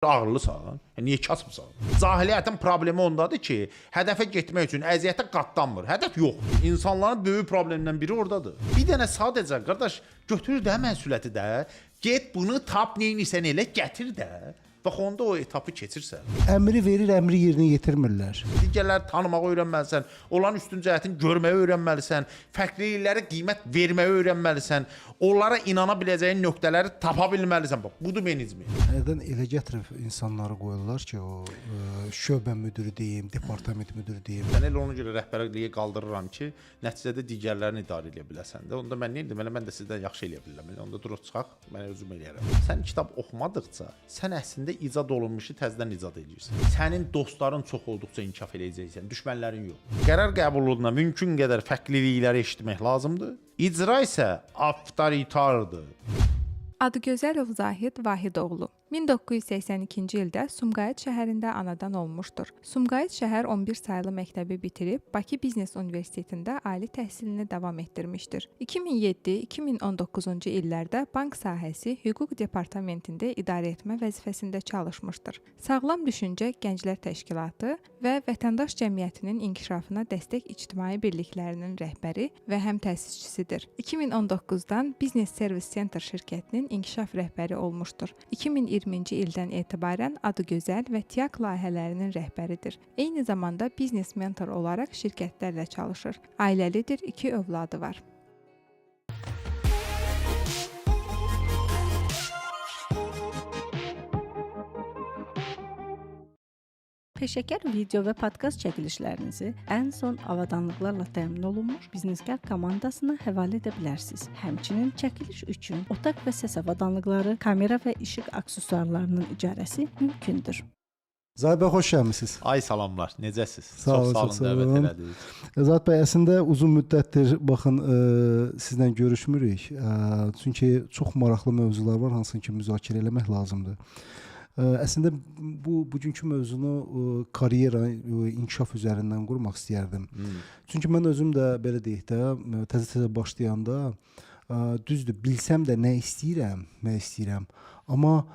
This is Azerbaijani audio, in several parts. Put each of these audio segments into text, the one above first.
Ağırlısan, niyə kasıbsan? Cahiliyyətin problemi ondadır ki, hədəfə getmək üçün əziyyətə qatlanmır. Hədəf yoxdur. İnsanların böyük problemindən biri oradadır. Bir dənə sadəcə qardaş götür də məsuliyyəti də, get bunu tap neynisən elə gətir də. Bax onda o etapı keçirsən. Əmri verir, əmri yerinə yetirmirlər. Digərləri tanımağı öyrənməlisən, onların üstün cəhətini görməyi öyrənməlisən, fərqliliklərə qiymət verməyi öyrənməlisən, onlara inana biləcəyin nöqtələri tapa bilməlisən. Bax, budur menecment. Nədən elə gətirib insanları qoyurlar ki, o şöbə müdürü deyim, departament müdürü deyim. Mən elə ona görə rəhbərliyi qaldırıram ki, nəticədə digərlərini idarə edə biləsən də. Onda mən nə edim? Mən də sizdən yaxşı eləyə bilərəm. Onda durub çıxaq, mən özüm eləyərəm. Sən kitab oxumadıqca, sən əslində icad olunmuşu təzədən icad edirsən. Sənin dostların çox olduqca inkişaf eləyəcəksən, düşmənlərin yox. Qərar qəbulunda mümkün qədər fərqlilikləri eşitmək lazımdır. İcra isə avtoritardır. Adıgözəlov Zahid Vahidoğlu 1982-ci ildə Sumqayıt şəhərində anadan olmuşdur. Sumqayıt şəhər 11 saylı məktəbi bitirib Bakı Biznes Universitetində ali təhsilini davam etdirmişdir. 2007-2019-cu illərdə bank sahəsi hüquq departamentində idarəetmə vəzifəsində çalışmışdır. Sağlam Düşüncə Gənclər Təşkilatı və Vətəndaş Cəmiyyətinin İnkişafına Dəstək İctimai Birliklərinin rəhbəri və həm təsisçisidir. 2019-dan Business Service Center şirkətinin inkişaf rəhbəri olmuşdur. 2020-ci ildən etibarən Adıgözəl və TİAK layihələrinin rəhbəridir. Eyni zamanda biznes mentor olaraq şirkətlərlə çalışır. Ailəlidir, 2 övladı var. Peşəkar video və podkast çəkilişlərinizi ən son avadanlıqlarla təmin olunmuş Biznesgar komandasına həvalə edə bilərsiniz. Həmçinin çəkiliş üçün otaq və səs avadanlıqları, kamera və işıq aksesuarlarının icarəsi mümkündür. Zahid bəy, xoş gəlmisiniz. Ay salamlar, necəsiz? Çox sağ olun, dəvət elədiniz. Zahid bəy, əslində uzun müddətdir baxın sizlə görüşmürük. Çünki çox maraqlı mövzular var, hansını ki müzakirə eləmək lazımdır. Əslində bugünkü mövzunu karyera, inkişaf üzərindən qurmaq istəyərdim. Çünki mən özüm də belə deyək də, təzə başlayanda düzdür, bilsəm də nə istəyirəm. Amma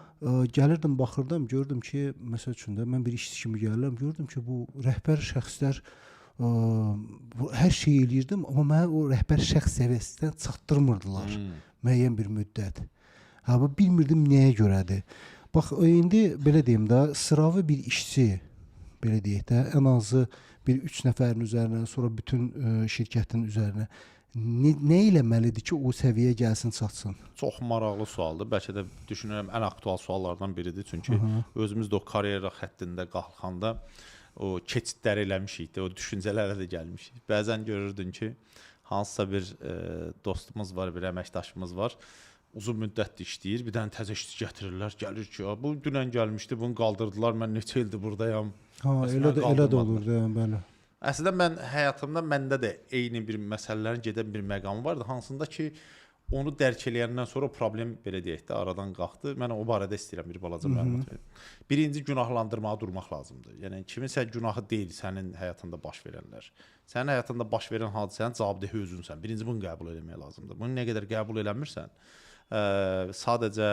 gəlirdim, baxırdım, gördüm ki, məsəl üçün də mən bir işçi kimi gəlirəm, gördüm ki, bu rəhbər şəxslər hər şeyi eləyirdim, amma mənə o rəhbər şəxs səviyyəsindən çatdırmırdılar müəyyən bir müddət. Bilmirdim nəyə görədir. Bax, indi belə deyim də, sıravi bir işçi, belə deyək də, ən azı bir 3 nəfərin üzərinə, sonra bütün şirkətin üzərinə nə eləməlidir ki, o səviyyəyə gəlsin, çatsın? Çox maraqlı sualdır. Bəlkə də düşünürəm ən aktual suallardan biridir. Çünki özümüz də o karyera xəttində qalxanda o keçidləri eləmişik də, o düşüncələrə də gəlmişik. Bəzən görürdün ki, hansısa bir dostumuz var, bir əməkdaşımız var. Uzun müddətdir işləyir, bir dənə təzə işçi gətirirlər, gəlir ki, bu dünən gəlmişdi, bunu qaldırdılar, mən neçə ildir buradayam. Elə də olur, bəli. Əslində mən həyatımda məndə də eyni bir məsələlərin gedən bir məqamı vardı, hansında ki, onu dərk eləyəndən sonra problem belə deyək də aradan qalxdı. Mən o barədə istəyirəm bir balaca məlumat verim. Birinci, günahlandırmağa durmaq lazımdır. Yəni kiminsə günahı deyil sənin həyatında baş verənlər. Sənin həyatında baş verən hadisənin cavabdehi özünsən. Birinci bunu qəbul etmək lazımdır. Bunu nə qədər qəbul eləmirsən, sadəcə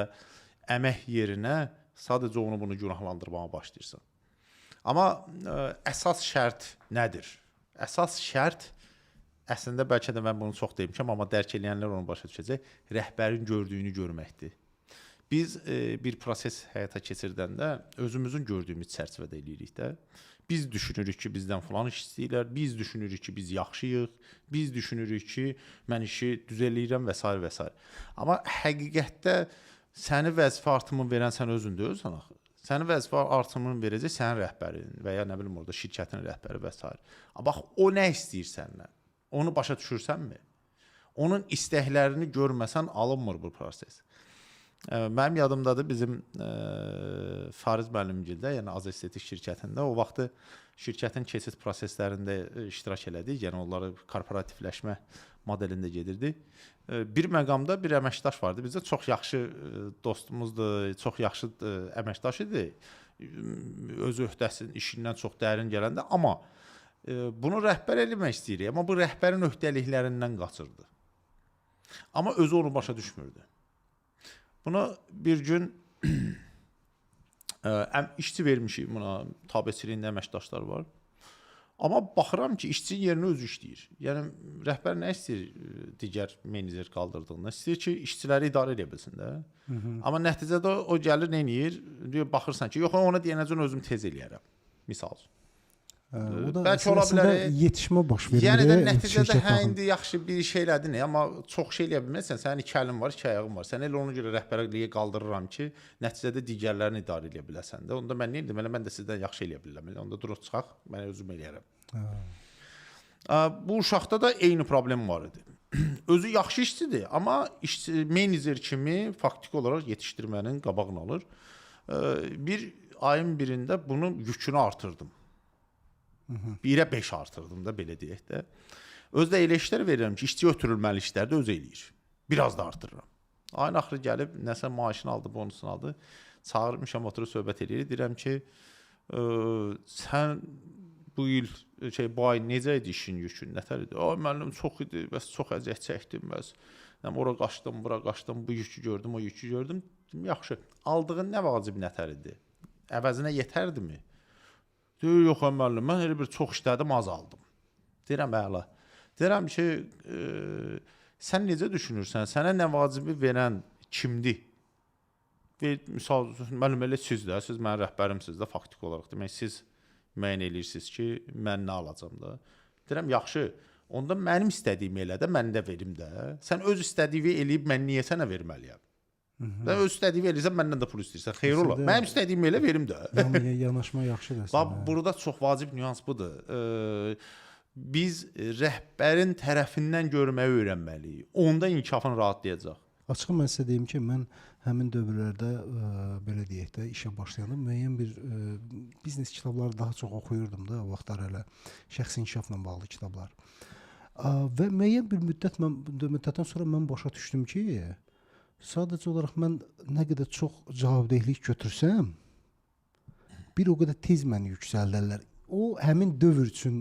əmək yerinə sadəcə bunu günahlandırmağa başlayırsan. Amma əsas şərt nədir? Əsas şərt əslində bəlkə də mən bunu çox demişəm, amma dərk eləyənlər onu başa düşəcək, rəhbərin gördüyünü görməkdir. Biz bir proses həyata keçirdəndə özümüzün gördüyümüz çərçivədə eləyirik də. Biz düşünürük ki, bizdən falan iş istəyirlər, biz düşünürük ki, biz yaxşıyıq, biz düşünürük ki, mən işi düz eləyirəm və s. və s. Amma həqiqətdə səni vəzifə artımını verən sən özün deyilsən axı. Səni vəzifə artımını verəcək sənin rəhbərin və ya nə bilim orada şirkətin rəhbəri və s. Bax, o nə istəyir səndən? Onu başa düşürsənmi? Onun istəklərini görməsən alınmır bu proses. Mənim yadımdadır bizim Fariz müəllimgildə, yəni Az Estetik şirkətində o vaxtı şirkətin keçid proseslərində iştirak elədik. Yəni onları korporativləşmə modelində gedirdi. Bir məqamda bir əməkdaş vardı. Bizdə çox yaxşı dostumuzdur, çox yaxşı əməkdaş idi. Öz öhdəsinin işindən çox dərin gələndə, amma bunu rəhbər eləmək istəyirik. Amma bu rəhbərin öhdəliklərindən qaçırdı. Amma özü onu başa düşmürdü. Bunu bir gün işçi vermişik buna, tabeçiliyində əməkdaşlar var. Amma baxıram ki, işçi yerinə özü işləyir. Yəni rəhbər nə istəyir digər menecer qaldırdığında? İstəyir ki, işçiləri idarə edə bilsin də. Amma nəticədə o gəlir nə edir? Deyir, baxırsan ki, yox, ona deyənəcən özüm tez eləyərəm. Misal. O da Bəlkə ola əslində bilər. yetişmə baş verir. Yəni də nəticədə indi yaxşı bir şey elədin, amma çox şey eləyə bilməzsən. Sənin 2 əlin var, 2 ayağın var. Sən elə ona görə rəhbərliyə qaldırıram ki, nəticədə digərlərini idarə edə biləsən də. Onda mən nə edim? Mən də sizdən yaxşı eləyə bilərəm. Onda durub çıxaq, mən özüm eləyərəm. Bu uşaqda da eyni problem var idi. Özü yaxşı işçidir, amma menecer kimi faktiki olaraq yetişdirmənin qabağını alır. Bir ayın birində bunun yükünü artırdım. 1-ə 5 artırdım da, belə deyək də. Özdə elə işlər verirəm ki, işçi ötürülməli işlərdə özü eləyir. Biraz da artırıram. Ayın axırı gəlib, nəsə maaşını aldı, bonusunu aldı. Çağırmışam, oturub söhbət edir. Deyirəm ki, sən bu ay necə idi işin yükün, nətər idi? Müəllim çox idi, bəs çox əziyyət çəkdim, bəs ora qaçdım, bura qaçdım, bu yükü gördüm, o yükü gördüm. Yaxşı, aldığın nə vacib nətər idi? Əvəzinə yetərdimi? Deyir, yox müəllim, mən elə bir çox işlədim, az aldım. Deyirəm, əla. Deyirəm ki, sən necə düşünürsən? Sənə nə vacibi verən kimdir? Misal, müəllim, elə siz də, siz mənim rəhbərimsiz də faktik olaraq. Demək, siz müəyyən edirsiniz ki, mən nə alacam da. Deyirəm, yaxşı, onda mənim istədiyimi elə də, mən də verim də. Sən öz istədiyini eləyib, mən niyə sənə verməliyəm? Sən öz istədiyini eləyirsən, məndən də pul istəyirsən. Xeyr ola. Mənim istədiyimi elə verim də. Yanaşma yaxşıdır. Bax, burada çox vacib nüans budur. Biz rəhbərin tərəfindən görməyi öyrənməliyik. Onda inkişafın rahatlayacaq. Açıq mən sizə deyim ki, mən həmin dövrlərdə belə deyək də işə başlayanda müəyyən bir biznes kitabları daha çox oxuyurdum da, o vaxtlar elə şəxsi inkişafla bağlı kitablar. Və müəyyən bir müddətdən sonra mən başa düşdüm ki, sadəcə olaraq mən nə qədər çox cavabdehlik götürsəm, bir o qədər tez məni yüksəldirlər. O həmin dövr üçün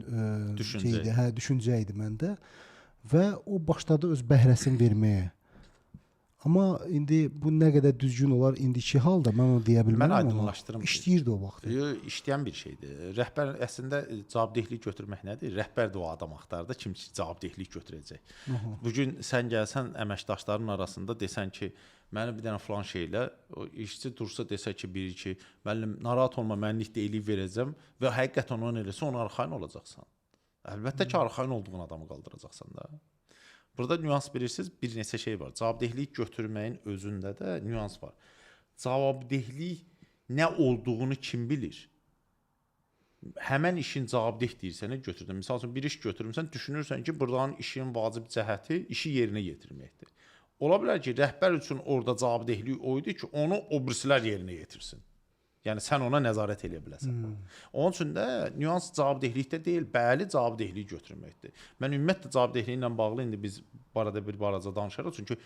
düşüncə idi məndə və o başladı öz bəhrəsini verməyə. Amma indi bu nə qədər düzgün olar indiki halda mən onu deyə bilmərəm. Mən aydınlaşdırım. İşləyirdi o vaxt. İşləyən bir şeydir. Rəhbər əslində cavabdehlik götürmək nədir? Rəhbər də o adam axtarır kim ki cavabdehlik götürəcək. Bu gün sən gəlsən əməkdaşların arasında desən ki, mənə bir dənə falan şeylə, o işçi dursa desə ki, biri ki, müəllim narahat olma, mən nitdəylik verəcəm və həqiqətən onu eləsə, ona arxayın olacaqsan. Əlbəttə ki, arxayın olduğun adamı qaldıracaqsan da. Burada nüans bilirsiniz, bir neçə şey var. Cavabdehlik götürməyin özündə də nüans var. Cavabdehlik nə olduğunu kim bilir? Həmən işin cavabdeh deyirsən, götürdün. Misal üçün bir iş götürmüsən, düşünürsən ki, buradan işin vacib cəhəti işi yerinə yetirməkdir. Ola bilər ki, rəhbər üçün orada cavabdehlik o idi ki, onu o birisilər yerinə yetirsin. Yəni sən ona nəzarət edə biləsən. Onun üçün də nüans cavabdehlikdə deyil, bəli cavabdehliyi götürməkdir. Mən ümumiyyətlə cavabdehliyi ilə bağlı indi biz barədə bir balaca danışarıq. Çünki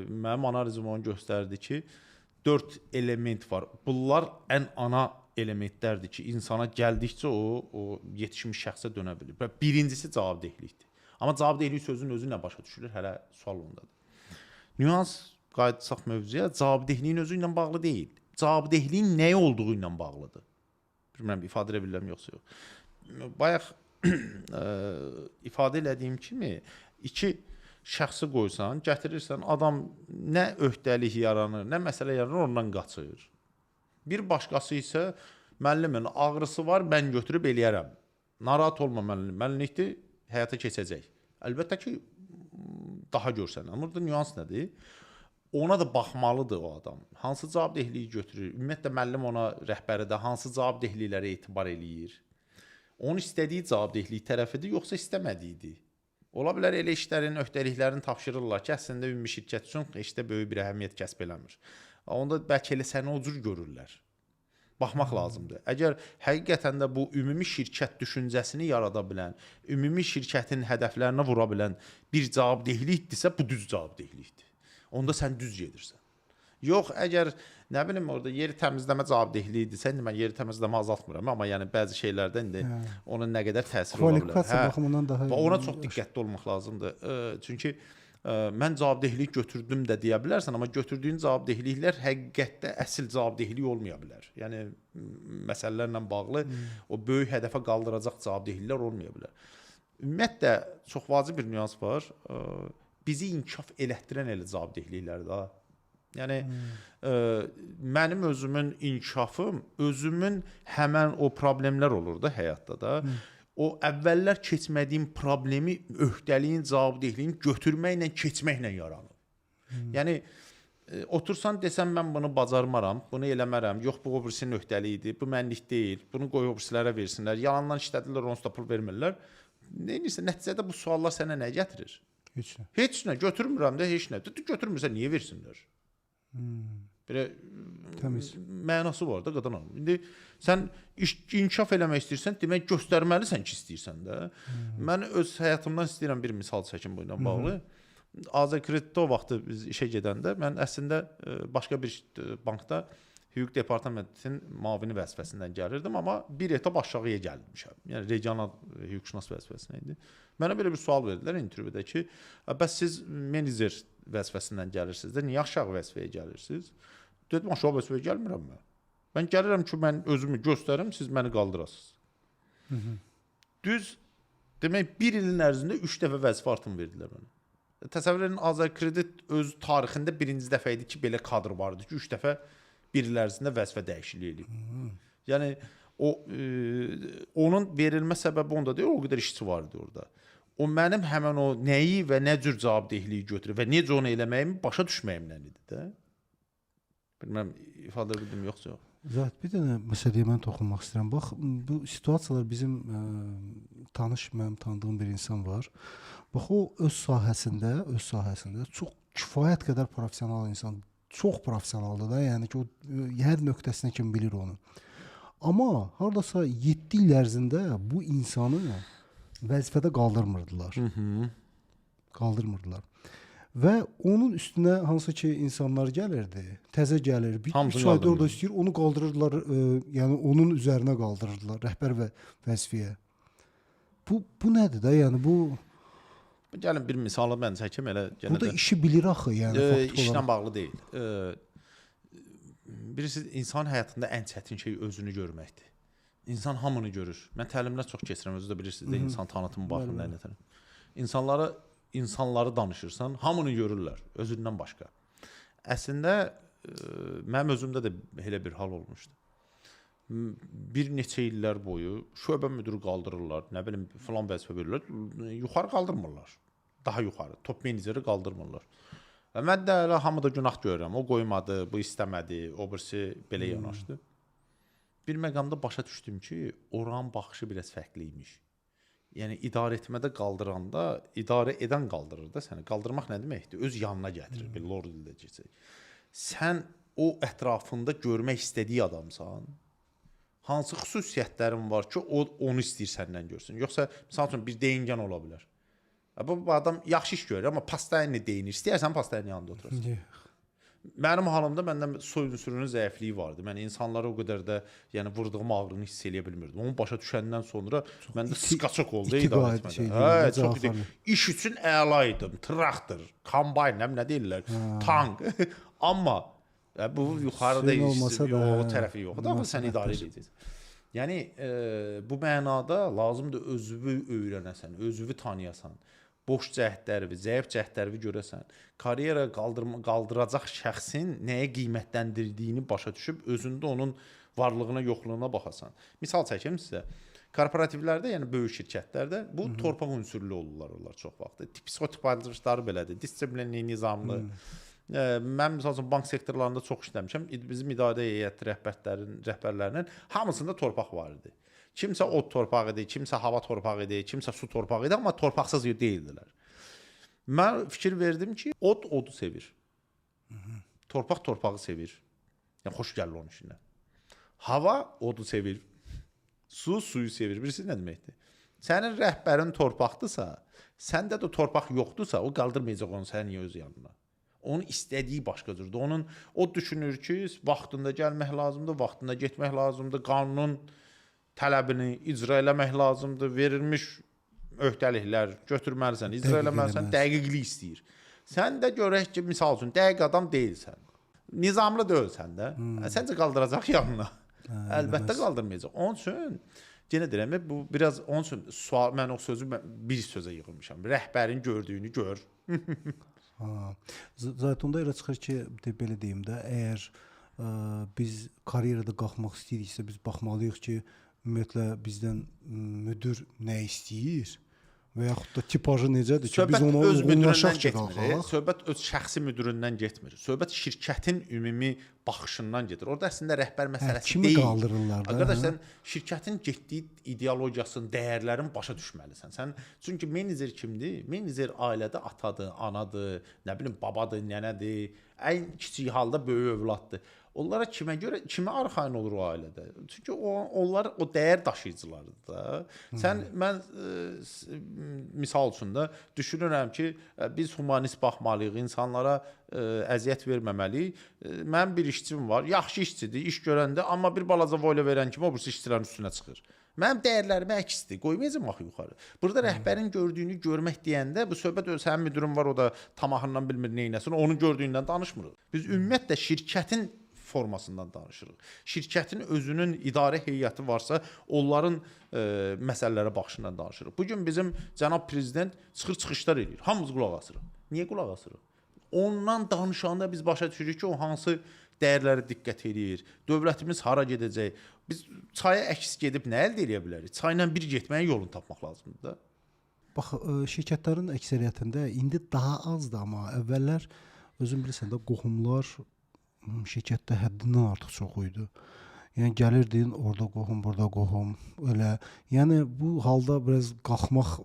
mənim analizim onu göstərdi ki, 4 element var. Bunlar ən ana elementlərdir ki, insana gəldikcə o yetişmiş şəxsə dönə bilir. Birincisi cavabdehlikdir. Amma cavabdehlik sözünün özü nə başa düşülür? Hələ sual ondadır. Nüans qayıtsaq mövzuya, cavabdehliyin özü ilə bağlı deyil. Cavabdehliyin nəyə olduğu ilə bağlıdır. Bilmirəm, ifadə edə bilirəm yoxsa yox. Bayaq ifadə elədiyim kimi, 2 şəxsi qoysan, gətirirsən, adam nə öhdəlik yaranır, nə məsələ yaranır, ondan qaçır. Bir başqası isə, müəllimin ağrısı var, mən götürüb eləyərəm. Narahat olma müəllim, müəllimlikdir, həyata keçəcək. Əlbəttə ki, daha görsənəm. Burada nüans nədir? Ona da baxmalıdır o adam. Hansı cavabdehliyi götürür? Ümumiyyətlə müəllim ona rəhbəri də hansı cavabdehliklərə etibar eləyir? Onun istədiyi cavabdehlik tərəfidir, yoxsa istəmədiyidir? Ola bilər elə işlərin, öhdəliklərini tapşırırlar ki, əslində ümumi şirkət üçün işdə böyük bir əhəmiyyət kəsb eləmir. Onda bəlkə elə səni o cür görürlər. Baxmaq lazımdır. Əgər həqiqətən də bu ümumi şirkət düşüncəsini yarada bilən, ümumi şirkətin hədəflərinə vura bilən bir cavabdehlikdirsə, bu düz cavabdehlikdir. Onda sən düz gedirsən. Yox, əgər nə bilim orada yeri təmizləmə cavabdehliyidirsə, indi mən yeri təmizləmə azaltmıram, amma yəni bəzi şeylərdə indi onun nə qədər təsiri ola bilər. Kvalifikasiya baxımından daha ona çox diqqətli olmaq lazımdır. Çünki mən cavabdehlik götürdüm də deyə bilərsən, amma götürdüyün cavabdehliklər həqiqətdə əsl cavabdehlik olmaya bilər. Yəni məsələlərlə bağlı o böyük hədəfə qaldıracaq cavabdehliklər olmaya bilər. Ümumiyyətlə çox vacib bir nüans var. Bizi inkişaf elətdirən elə cavabdehliklər də. Yəni mənim özümün inkişafım, özümün həmən o problemlər olur da həyatda da. O əvvəllər keçmədiyim problemi öhdəliyin, cavabdehliyin götürməklə, keçməklə yaranır. Yəni otursan desən mən bunu bacarmaram, bunu eləmərəm, yox bu o birisinin öhdəliyidir, bu mənlik deyil, bunu qoy o birisinlərə versinlər, yalandan işlədirlər, onsuz da pul vermirlər. Nəyirsə, nəticədə bu suallar sənə nə gətirir? Heç nə. Heç nə, götürmürəm də, heç nə. Götürmürsən, niyə versinlər? Belə təmiz mənası var da qadan alım. İndi sən inkişaf eləmək istəyirsən, demək göstərməlisən ki, istəyirsən də. Mən öz həyatımdan istəyirəm bir misal çəkim bununla bağlı. Azərkreditdə o vaxtı biz işə gedəndə mən əslində başqa bir bankda hüquq departamentinin müavini vəzifəsindən gəlirdim, amma bir etap aşağıya gəlmişəm. Yəni regional hüquqşünas vəzifəsinə idi. Mənə belə bir sual verdilər intervyuda ki, bəs siz menecer vəzifəsindən gəlirsiniz də, niyə aşağı vəzifəyə gəlirsiniz? Dedim, aşağı vəzifəyə gəlmirəm mən. Mən gəlirəm ki, mən özümü göstərim, siz məni qaldırasınız. Düz, demək, bir ilin ərzində 3 dəfə vəzifə artımı verdilər mənə. Təsəvvür edin, Azərkredit öz tarixində birinci dəfə idi ki, belə kadr vardı ki, 3 dəfə bir il ərzində vəzifə dəyişikliyi eləyib. Yəni onun verilmə səbəbi onda deyil, o qədər işçi var idi orada. O mənim həmən o nəyi və nə cür cavabdehliyi götürür və necə onu eləməyimi başa düşməyimlə idi də. Bilməm, ifadə bildim yoxsa yox. Zət, bir dənə məsələyə mən toxunmaq istəyirəm. Bax, bu situasiyalar bizim tanış, mənim tanıdığım bir insan var. Bax, o öz sahəsində çox kifayət qədər professional insan, çox professionaldır da, yəni ki, o hər nöqtəsinə kimi bilir onu. Amma hardasa 7 il ərzində bu insanı vəzifədə qaldırmırdılar. Qaldırmırdılar. Və onun üstünə hansı ki insanlar gəlirdi, təzə gəlir, 3 ayda orada istəyir, onu qaldırırdılar, yəni onun üzərinə qaldırırdılar rəhbər və vəzifəyə. Bu nədir də? Yəni bu gəlin bir misalı mən çəkim elə gənə də. Burada işi bilir axı, yəni fakt işlə olaraq. bağlı deyil. Birisi insan həyatında ən çətin şey özünü görməkdir. İnsan hamını görür. Mən təlimlər çox keçirəm, özü də bilirsiniz də insan tanıtımı baxımından nətər. İnsanları danışırsan, hamını görürlər, özündən başqa. Əslində mənim özümdə də elə bir hal olmuşdu. Bir neçə illər boyu şöbə müdürü qaldırırlar, nə bilim filan vəzifə verirlər, yuxarı qaldırmırlar. Daha yuxarı, top meneceri qaldırmırlar. Və mən də elə hamıda günah görürəm. O qoymadı, bu istəmədi, o birisi belə yanaşdı. Bir məqamda başa düşdüm ki, oranın baxışı biraz fərqli imiş. Yəni idarə etmədə qaldıranda, idarə edən qaldırır da səni. Qaldırmaq nə deməkdir? Öz yanına gətirir, bir lord dildə keçək. Sən o ətrafında görmək istədiyi adamsan. Hansı xüsusiyyətlərin var ki, onu istəyir səndən görsün. Yoxsa məsəl üçün bir deyingən ola bilər. Bu adam yaxşı iş görür, amma pastayını deyinir. İstəyərsən pastayının yanında oturursun. Mənim halımda məndə soy unsurunun zəifliyi vardı. Mən insanlara o qədər də yəni vurduğum ağrını hiss eləyə bilmirdim. Onu başa düşəndən sonra məndə skaçok oldu idarə etmədə. Çox idi. İş üçün əla idim. Traktor, kombayn, nə deyirlər? Tank. Amma bu yuxarıda o tərəfi yoxdur. Amma sən idarə edəcəksən. Yəni bu mənada lazımdır özünü öyrənəsən, özünü tanıyasan. Boş cəhdləri, zəif cəhdləri görəsən, karyera qaldıracaq şəxsin nəyə qiymətləndirdiyini başa düşüb özündə onun varlığına, yoxluğuna baxasan. Misal çəkim sizə. Korporativlərdə, yəni böyük şirkətlərdə bu torpaq unsurlu olurlar çox vaxt. Psixotipajları belədir, disiplinli, nizamlı. Mən məsəl üçün bank sektorlarında çox işləmişəm. Bizim idarə heyət rəhbərlərinin hamısında torpaq var idi. Kimsə od torpağı idi, kimsə hava torpağı idi, kimsə su torpağı idi, amma torpaqsız deyildilər. Mən fikir verdim ki, odu sevir. Torpaq torpağı sevir. Yəni xoş gəlir onun içində. Hava odu sevir. Suyu sevir. Birisi nə deməkdir? Sənin rəhbərin torpaqdırsa, səndə də torpaq yoxdursa, o qaldırmayacaq onu sənin öz yanına. Onun istədiyi başqa cürdür. O düşünür ki, vaxtında gəlmək lazımdır, vaxtında getmək lazımdır, qanunun tələbini icra eləmək lazımdır, verilmiş öhdəliklər götürməlisən, icra eləməlisən, dəqiqlik istəyir. Sən də görək ki, misal üçün dəqiq adam deyilsən. Nizamlı deyilsən də. Səncə qaldıracaq yanına? Əlbəttə qaldırmayacaq. Onun üçün yenə deyirəm, bu biraz onun üçün sual mən o sözü bir sözə yığılmışam. Rəhbərin gördüyünü gör. Zaytunda elə çıxır ki, belə deyim də, əgər biz karyerada qalxmaq istəyiriksə, biz baxmalıyıq ki, ümumiyyətlə bizdən müdür nə istəyir və yaxud da tipajı necədir ki, biz ona uyğunlaşaq ki, qalxaq. Söhbət öz şəxsi müdüründən getmir. Söhbət şirkətin ümumi baxışından gedir. Orada əslində rəhbər məsələsi kimi deyil. Qaldırırlar da. Arkadaş, sən şirkətin getdiyi ideologiyasını, dəyərlərin başa düşməlisən. Sən çünki menecer kimdir? Menecer ailədə atadır, anadır, nə bilim babadır, nənədir, ən kiçik halda böyük övladdır. Onlara kimə arxayın olur o ailədə? Çünki onlar o dəyər daşıyıcılarıdır da. Mən misal üçün də düşünürəm ki, biz humanist baxmalıyıq, insanlara əziyyət verməməliyik. Mənim bir işçim var, yaxşı işçidir, iş görəndə, amma bir balaca voyla verən kimi o birisi işçilərin üstünə çıxır. Mənim dəyərlərimə əksdir. Qoymayacam axı yuxarı. Burada rəhbərin gördüyünü görmək deyəndə bu söhbət sənin müdürün var, o da tamahından bilmir neynəsin, onun gördüyündən danışmırıq. Biz ümumiyyətlə şirkətin formasından danışırıq. Şirkətin özünün idarə heyəti varsa, onların məsələlərə baxışından danışırıq. Bu gün bizim cənab prezident çıxışlar edir. Hamımız qulaq asırıq. Niyə qulaq asırıq? Ondan danışanda biz başa düşürük ki, o hansı dəyərlərə diqqət edir. Dövlətimiz hara gedəcək? Biz çaya əks gedib nə əldə edə bilərik? Çayla bir getməyin yolunu tapmaq lazımdır da. Bax, şirkətlərin əksəriyyətində indi daha azdır, amma əvvəllər özün bilirsən də qohumlar şirkətdə həddindən artıq çox idi. Yəni gəlirdin, orada qohum, burada qohum, elə. Yəni bu halda biraz qalxmaq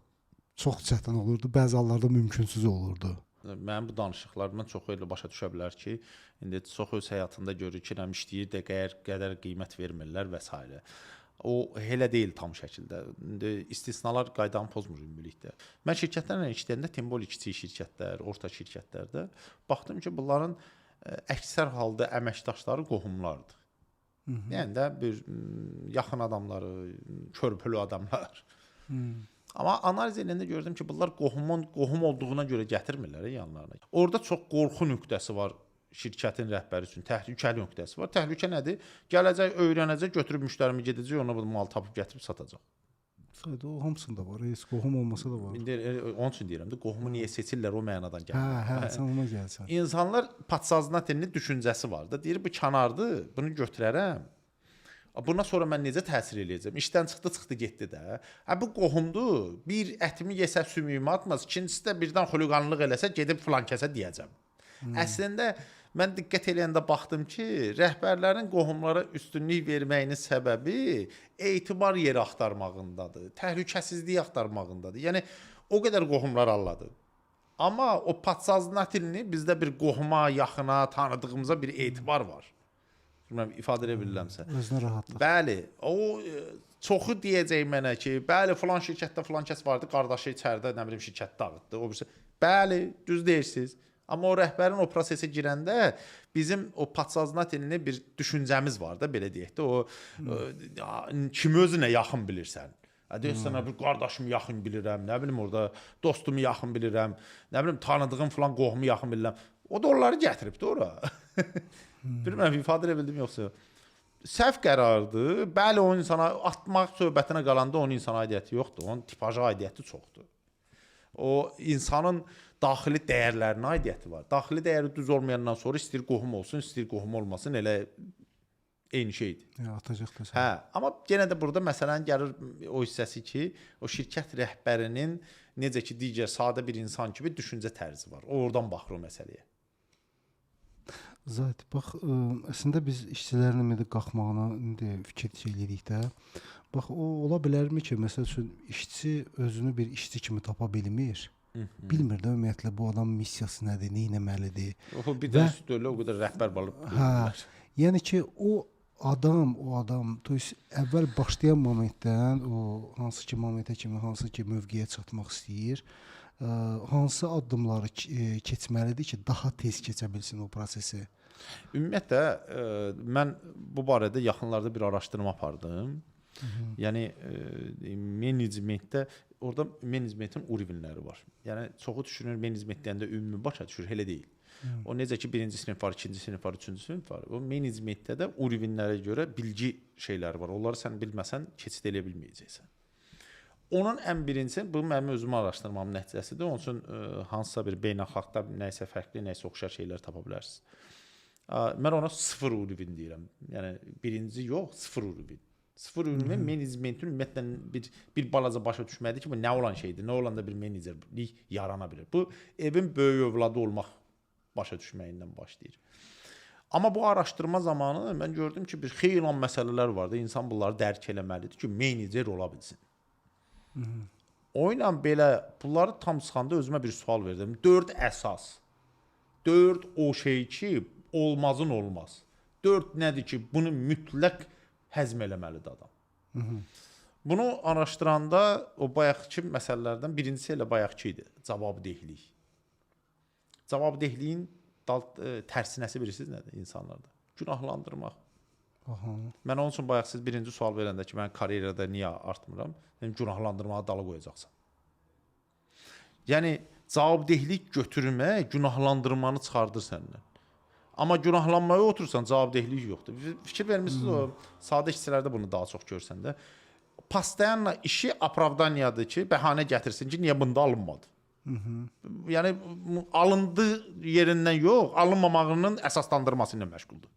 çox çətin olurdu, bəzi hallarda mümkünsüz olurdu. Mənim bu danışıqlarımdan çox elə başa düşə bilər ki, indi çox öz həyatında görür ki, nəm işləyir də qədər qiymət vermirlər və s. O elə deyil tam şəkildə. İndi istisnalar qaydanı pozmur ümumilikdə. Mən şirkətlərlə işləyəndə timbol kiçik şirkətlər, orta şirkətlərdə baxdım ki, bunların əksər halda əməkdaşları qohumlardır. Yəni də bir yaxın adamları, körpülü adamlar. Amma analiz edəndə gördüm ki, bunlar qohum olduğuna görə gətirmirlər yanlarına. Orada çox qorxu nöqtəsi var şirkətin rəhbəri üçün, təhlükəli nöqtəsi var. Təhlükə nədir? Gələcək, öyrənəcək, götürüb müştərimi gedəcək, ona mal tapıb gətirib satacaq. O hamısında var, qohum olmasa da var. İndi onun üçün deyirəm də, qohumu niyə seçirlər o mənadan gəlir. Hə, sən ona gəlsən. İnsanlar podsoznательный düşüncəsi var da, deyir bu kənardır, bunu götürərəm. Buna sonra mən necə təsir eləyəcəm? İşdən çıxdı, getdi də. Bu qohumdur. Bir ətimi yesə sümüyümü atmaz, ikincisi də birdən xuliqanlıq eləsə gedib filan kəsə deyəcəm. Əslində mən diqqət eləyəndə baxdım ki, rəhbərlərin qohumlara üstünlük verməyinin səbəbi etibar yeri axtarmağındadır, təhlükəsizlik axtarmağındadır. Yəni o qədər qohumlar alladı. Amma o podsoznательный bizdə bir qohuma, yaxına, tanıdığımıza bir etibar var. Mən ifadə edə bilirəmsə. Özünə rahatlıq. Bəli, o çoxu deyəcək mənə ki, bəli, falan şirkətdə falan kəs vardı, qardaşı içəridə, nə bilim, şirkət dağıtdı. O birisi, bəli, düz deyirsiniz. Amma o rəhbərin o prosesə girəndə bizim o podsoznательный bir düşüncəmiz var da, belə deyək də, o kimi özünə yaxın bilirsən. Deyirsən, bir qardaşımı yaxın bilirəm, nə bilim, orada dostumu yaxın bilirəm, nə bilim, tanıdığım falan qohumu yaxın bilirəm. O da onları gətiribdi ora. Bilməm, ifadə edə bildim yoxsa. Səhv qərardır. Bəli, o insana atmaq söhbətinə qalanda onun insana aidiyyəti yoxdur. Onun tipaja aidiyyəti çoxdur. O insanın daxili dəyərlərinə aidiyyəti var. Daxili dəyəri düz olmayandan sonra istəyir qohum olsun, istəyir qohum olmasın, elə eyni şeydir. Atacaq da. Hə, amma yenə də burada məsələn gəlir o hissəsi ki, o şirkət rəhbərinin necə ki digər sadə bir insan kimi düşüncə tərzi var. Oradan baxır o məsələyə. Zat, bax, əslində biz işçilərin ümumiyyətlə qalxmağına indi fikir eləyirik də. Bax, o ola bilərmi ki, məsəl üçün işçi özünü bir işçi kimi tapa bilmir? Bilmir də ümumiyyətlə bu adam missiyası nədir, nə etməlidir? O bir də üstələ o qədər rəhbər balıb. Hə. Yəni ki, o adam, to есть əvvəl başlayan momentdən o hansı ki momentə kimi, hansı ki mövqeyə çatmaq istəyir, hansı addımları keçməlidir ki, daha tez keçə bilsin o prosesi? Ümumiyyətlə mən bu barədə yaxınlarda bir araşdırma apardım. Yəni menecmentdə orada menecmentin urivinləri var. Yəni çoxu düşünür menecment deyəndə ümumi başa düşür, elə deyil. O necə ki birinci sinif var, ikinci sinif var, üçüncü sinif var. O menecmentdə də urivinlərə görə bilgi şeyləri var. Onları sən bilməsən keçid edə bilməyəcəksən. Onun ən birincisi bu mənim özüm araşdırmamın nəticəsidir. Onun üçün hansısa bir beynəlxalqda nəyisə fərqli, nəyisə oxşar şeylər tapa bilərsiniz. Mən ona sıfır urivin deyirəm. Yəni birinci yox, sıfır urivin. Sıfır ürünmə menecmentin ümumiyyətlə bir balaca başa düşməlidir ki, bu nə olan şeydir, nə olanda bir menecerlik yarana bilir. Bu evin böyük övladı olmaq başa düşməyindən başlayır. Amma bu araşdırma zamanı mən gördüm ki, bir xeyli məsələlər vardı. İnsan bunları dərk eləməlidir ki, menecer ola bilsin. O ilə belə bunları tam sıxanda özümə bir sual verdim. 4 əsas. 4 o şey ki, olmazın olmaz. 4 nədir ki, bunu mütləq həzm eləməlidir adam. Bunu araşdıranda o bayaqki məsələlərdən birincisi elə bayaqki idi. Cavabdehlik. Cavabdehliyin tərsinəsi bilirsiniz nədir insanlarda? Günahlandırmaq. Mən onun üçün bayaq siz birinci sual verəndə ki, mən karyerada niyə artmıram? Günahlandırmağa dalı qoyacaqsan. Yəni cavabdehlik götürmək günahlandırmanı çıxardır səndən. Amma günahlanmaya otursan cavabdehlik yoxdur. Fikir vermisiniz o sadə işçilərdə bunu daha çox görsən də. Pastayanla işi opravdaniyadır ki, bəhanə gətirsin ki, niyə bunda alınmadı. Yəni alındığı yerindən yox, alınmamağının əsaslandırması ilə məşğuldur.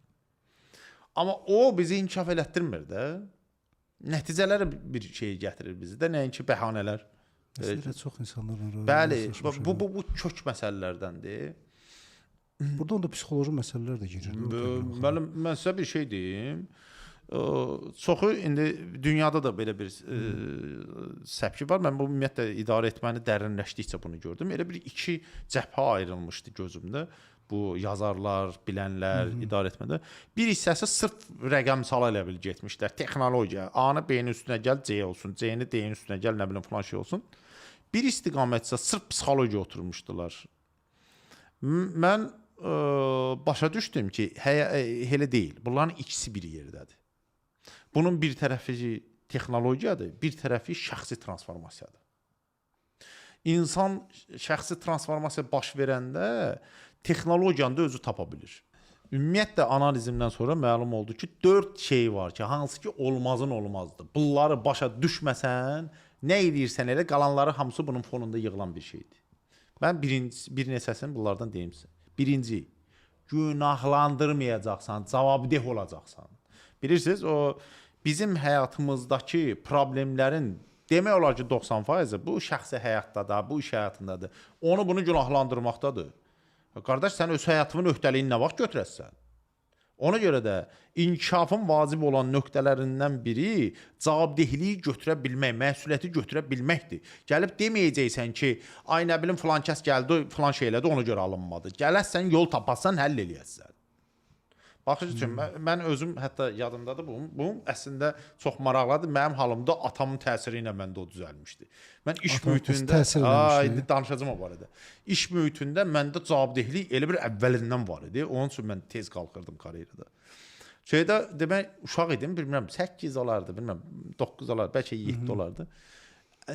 Amma o bizi inkişaf elətdirmir də. Nəticələrə bir şey gətirir bizi də, nəinki bəhanələr. Çox insanlar bəli, bu kök məsələlərdəndir. Burada onda psixoloji məsələlər də girir. Mən sizə bir şey deyim. Çoxu indi dünyada da belə bir səpki var. Mən bu ümumiyyətlə idarə etməni dərinləşdikcə bunu gördüm. Elə bir iki cəbhə ayrılmışdı gözümdə. Bu yazarlar, bilənlər, idarə etmədə. Bir hissəsi sırf rəqəmsal elə bil getmişlər. Texnologiya, A-nı B-nin üstünə gəl, C olsun, C-ni D-nin üstünə gəl, nə bilim falan şey olsun. Bir istiqamət isə sırf psixologiya oturmuşdular. Mən başa düşdüm ki, elə deyil. Bunların ikisi bir yerdədir. Bunun bir tərəfi texnologiyadır, bir tərəfi şəxsi transformasiyadır. İnsan şəxsi transformasiya baş verəndə texnologiyanı da özü tapa bilir. Ümumiyyətlə analizimdən sonra məlum oldu ki, 4 şey var ki, hansı ki olmazın olmazdır. Bunları başa düşməsən, nə edirsən elə qalanları hamısı bunun fonunda yığılan bir şeydir. Mən bir neçəsini bunlardan deyim sizə. Birinci, günahlandırmayacaqsan, cavabdeh olacaqsan. Bilirsiniz, o bizim həyatımızdakı problemlərin demək olar ki 90% bu şəxsi həyatda da, bu iş həyatındadır. Onu bunu günahlandırmaqdadır. Qardaş, sən öz həyatının öhdəliyini nə vaxt götürəsən? Ona görə də inkişafın vacib olan nöqtələrindən biri cavabdehliyi götürə bilmək, məsuliyyəti götürə bilməkdir. Gəlib deməyəcəksən ki, ay nə bilim filan kəs gəldi, filan şey elədi, ona görə alınmadı. Gələsən, yol tapasan, həll eləyəsən. Baxış üçün, mən özüm hətta yadımdadır bu əslində çox maraqlıdır. Mənim halımda atamın təsiri ilə məndə o düzəlmişdi. Mən iş mühitində, danışacağım o barədə. İş mühitində məndə cavabdehlik elə bir əvvəlindən var idi. Onun üçün mən tez qalxırdım karyerada. Şeydə demək uşaq idim, bilmirəm 8 olardı, bilmirəm 9 olardı, bəlkə 7 olardı.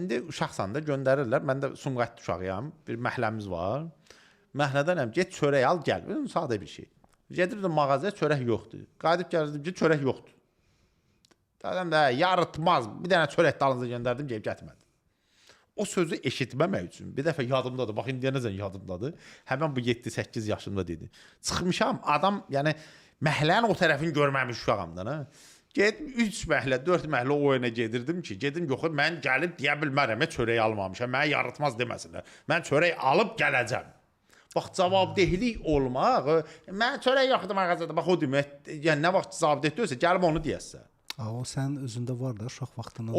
İndi uşaqsan da göndərirlər. Mən də Sumqayıt uşağıyam. Bir məhəlləmiz var. Məhlədənəm, get çörək al, gəl. Sadə bir şey. Gedirdim mağazaya, çörək yoxdur. Qayıdıb gəlirdim ki, çörək yoxdur. Dedim də, yarıtmaz. Bir dənə çörək dalınıza göndərdim, gəlib gətirmədim. O sözü eşitməmək üçün bir dəfə yadımdadır. Bax, indiyənəcən yadımdadır. Həmən bu 7-8 yaşımda dedi. Çıxmışam, adam, yəni məhəllənin o tərəfini görməmiş uşağam da. Gedim 3 məhəllə, 4 məhəllə o oyuna gedirdim ki, gedim yox, mən gəlib deyə bilmərəm, çörək almamışam. Mənə yarıtmaz deməsinlər. Mən çörək alıb gələcəm. Bax, cavabdehlik olmaq, mən çörək yoxdur mağazada, bax o demək, yəni nə vaxt cavabdeh deyirsə, gəlib onu deyəsən. O sənin özündə var da, uşaq vaxtından.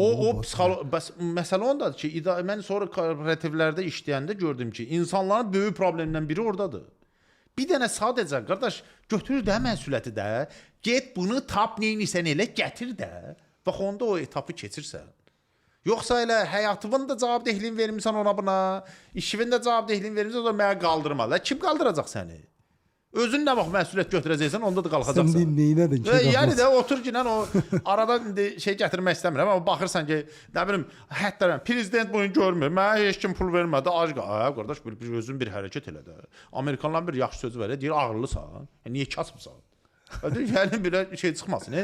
Məsələ ondadır ki, mən sonra kooperativlərdə işləyəndə gördüm ki, insanların böyük problemlərindən biri oradadır. Bir dənə sadəcə, qardaş, götür də məsuliyyəti də, get bunu tap, neynisən elə, gətir də, bax onda o etapı keçirsən. Yoxsa elə həyatının da cavabdehliyin vermirsən ona buna, işinin də cavabdehliyin vermirsən, o da mənə qaldırmalı. Kim qaldıracaq səni? Özün nə vaxt məsuliyyət götürəcəksən, onda da qalxacaqsan. Sən neynədin ki? Yəni də otur ki, o arada indi şey gətirmək istəmirəm, amma baxırsan ki, nə bilim, hətta prezident bunu görmür. Mənə heç kim pul vermədi. Qardaş, bir özün bir hərəkət elə də. Amerikanların bir yaxşı sözü var, deyir ağıllısan. Niyə kasıbsan? Yəni belə şey çıxmasın.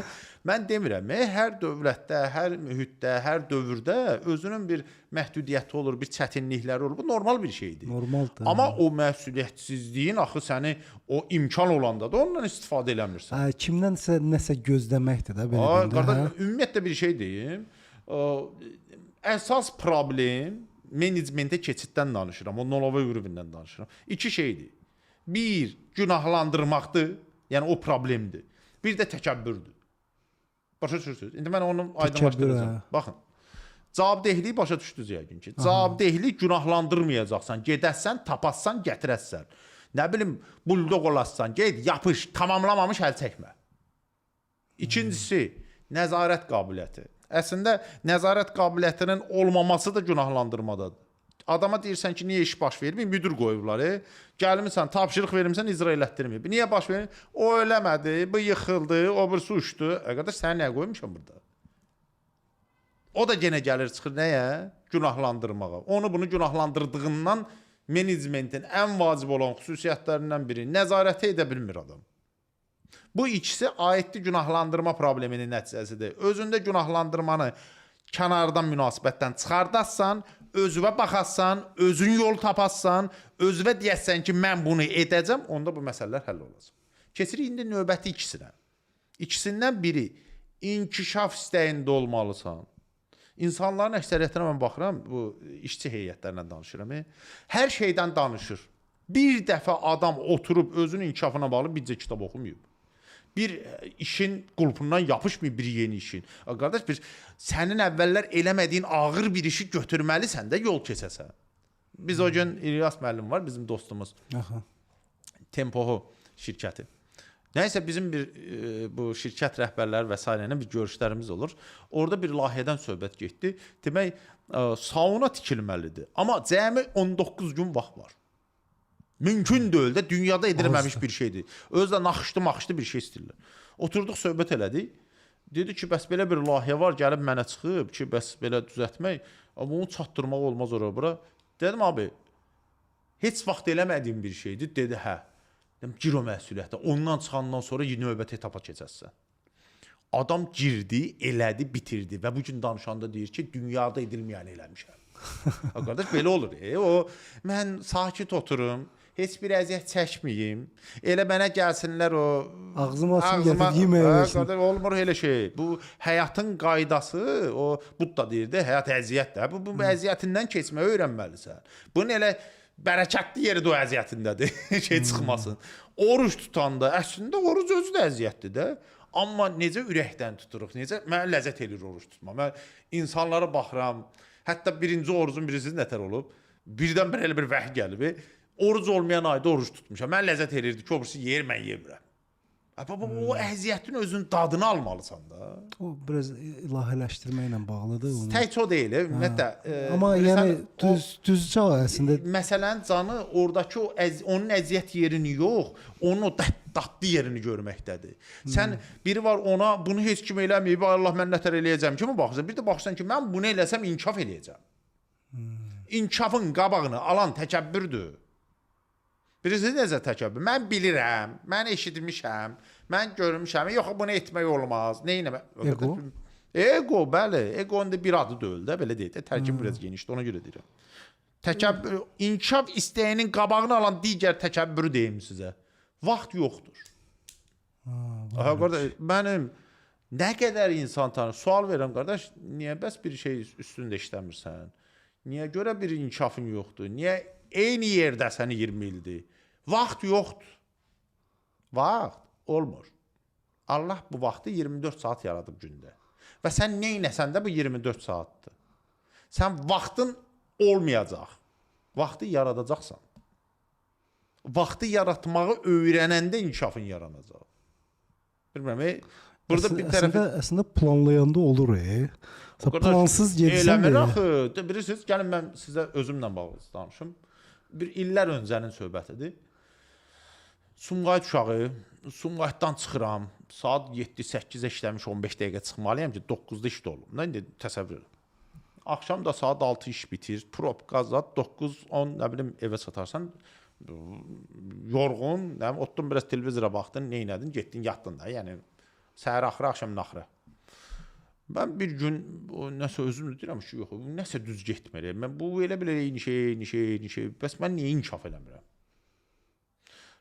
Mən demirəm, hər dövlətdə, hər mühitdə, hər dövrdə özünün bir məhdudiyyəti olur, bir çətinlikləri olur. Bu normal bir şeydir. Normaldır. Amma o məsuliyyətsizliyin axı səni o imkan olanda da ondan istifadə eləmirsən. Kimdənsə nəsə gözləməkdir də belə deyim. Qardaş, ümumiyyətlə bir şey deyim. Əsas problem menecmentə keçiddən danışıram, o Nolovay qrupundan danışıram. İki şeydir. Bir, günahlandırmaqdır. Yəni o problemdir. Bir də təkəbbürdür. Başa düşürsünüz? İndi mən onu aydınlaşdıracağam. Baxın. Cavabdehliyi başa düşdünüz yəqin ki. Cavabdehliyi günahlandırmayacaqsan, gedəsən, tapassan, gətirəsən. Nə bilim, buldoq olassan, get, yapış, tamamlamamış əl çəkmə. İkincisi, nəzarət qabiliyyəti. Əslində nəzarət qabiliyyətinin olmaması da günahlandırmadadır. Adama deyirsən ki, niyə iş baş vermir? Müdür qoyublar. Gəlmirsən, tapşırıq vermirsən, icra elətdirmir. Niyə baş verir? O eləmədi, bu yıxıldı, o birisi uçdu. Qardaş, səni nəyə qoymuşam burada? O da yenə gəlir, çıxır nəyə? Günahlandırmağa. Onu bunu günahlandırdığından menecmentin ən vacib olan xüsusiyyətlərindən biri nəzarəti edə bilmir adam. Bu ikisi aidli günahlandırma probleminin nəticəsidir. Özündə günahlandırmanı kənardan münasibətdən çıxardassan, özünə baxasan, özün yol tapassan, özünə deyəsən ki, mən bunu edəcəm, onda bu məsələlər həll olacaq. Keçirik indi növbəti ikisinə. İkisindən biri, inkişaf istəyində olmalısan. İnsanların əksəriyyətinə mən baxıram, bu işçi heyətlərindən danışıram. Hər şeydən danışır. Bir dəfə adam oturub özünün inkişafına bağlı bircə kitab oxumayıb. Bir işin qulpundan yapışmıyor bir yeni işin. Qardaş, sənin əvvəllər eləmədiyin ağır bir işi götürməlisən də yol keçəsən. Biz o gün İlyas müəllim var, bizim dostumuz. Tempoho şirkəti. Nəysə bizim bir bu şirkət rəhbərləri və s. ilə bir görüşlərimiz olur. Orada bir layihədən söhbət getdi. Demək, sauna tikilməlidir. Amma cəmi 19 gün vaxt var. Mümkün deyil də, dünyada edilməmiş bir şeydir. Özlə naxışlı bir şey istəyirlər. Oturduq, söhbət elədik. Dedi ki, bəs belə bir layihə var, gəlib mənə çıxıb ki, bəs belə düzəltmək, amma onu çatdırmaq olmaz ora-bura. Dedim, abi, heç vaxt eləmədiyim bir şeydir. Dedi, hə. Dedim, gir o məsuliyyətə. Ondan çıxandan sonra növbəti etapa keçəsən. Adam girdi, elədi, bitirdi və bugün danışanda deyir ki, dünyada edilməyəni eləmişəm. Qardaş, belə olur. Mən sakit oturum, heç bir əziyyət çəkməyim. Elə mənə gəlsinlər o... Ağzıma açın gətir, yeməyə versin. Olmur elə şey. Bu həyatın qaydası, o Budda deyirdi, həyat əziyyətdir. Bu əziyyətindən keçməyi öyrənməlisən. Bunun elə bərəkətli yeri də o əziyyətindədir, şey çıxmasın. Oruç tutanda, əslində oruc özü də əziyyətdir də. Amma necə ürəkdən tuturuq, necə mənə ləzzət edir oruç tutma. Mən insanlara baxıram, hətta birinci orucun birisi nətər olub, birdən bir elə bir vəhy gəlib. Oruc olmayan ayda oruç tutmuşam. Mən ləzzət edirdi ki, o birisi yer, mən yemirəm. O əziyyətin özünün dadını almalısan da. O biraz ilahələşdirməklə bağlıdır. Tək o deyil, ümumiyyətlə. Amma yəni düzcə əslində. Məsələn, canı oradakı onun əziyyət yerini yox, onun o dadlı yerini görməkdədir. Sən biri var ona, bunu heç kim eləməyib, Allah mən nətər eləyəcəm kimi baxırsan. Bir də baxırsan ki, mən bunu eləsəm inkişaf eləyəcəm. İnkişafın qabağını alan təkəbbürdür. Birisi necə təkəbbür? Mən bilirəm, mən eşitmişəm, mən görmüşəm, yox, bunu etmək olmaz. Neynəmək? Ego? Ego, bəli. Egonun da bir adı deyil də, belə deyil də. Tərkib biraz genişdir, ona görə deyirəm. Təkəbbür, inkişaf istəyinin qabağını alan digər təkəbbürü deyim sizə. Vaxt yoxdur. Mənim nə qədər insan tanır, sual verirəm, qardaş, niyə bəs bir şey üstündə işləmirsən? Niyə görə bir inkişafın yoxdur? Niyə eyni yerdəsən 20 ildir? Vaxt yoxdur. Vaxt olmur. Allah bu vaxtı 24 saat yaradıb gündə. Və sən neynəsən də bu 24 saatdır. Sən vaxtın olmayacaq. Vaxtı yaradacaqsan. Vaxtı yaratmağı öyrənəndə inkişafın yaranacaq. Bilmirəm, burada bir tərəfi... Əslində planlayanda olur, plansız gedirsən eləmir axı. Bilirsiniz, gəlin mən sizə özümlə bağlı danışım. Bir illər öncənin söhbətidir. Sumqayıt uşağı, Sumqayıtdan çıxıram. Saat 7-8-ə işləmiş 15 dəqiqə çıxmalıyam ki, 9-da işdə olum. Nə indi təsəvvür edin. Axşam da saat 6 iş bitir. Probka zat 9-10 nə bilim evə çatarsan yorğun, nə bilim otdun biraz televizora baxdın, nə etdin, getdin, yatdın da. Yəni səhər axırı, axşam axırı. Mən bir gün nəsə özüm deyirəm ki, yox, nəsə düz getmir. Mən bu elə belə eyni şey. Bəs mən niyə inkişaf eləmirəm?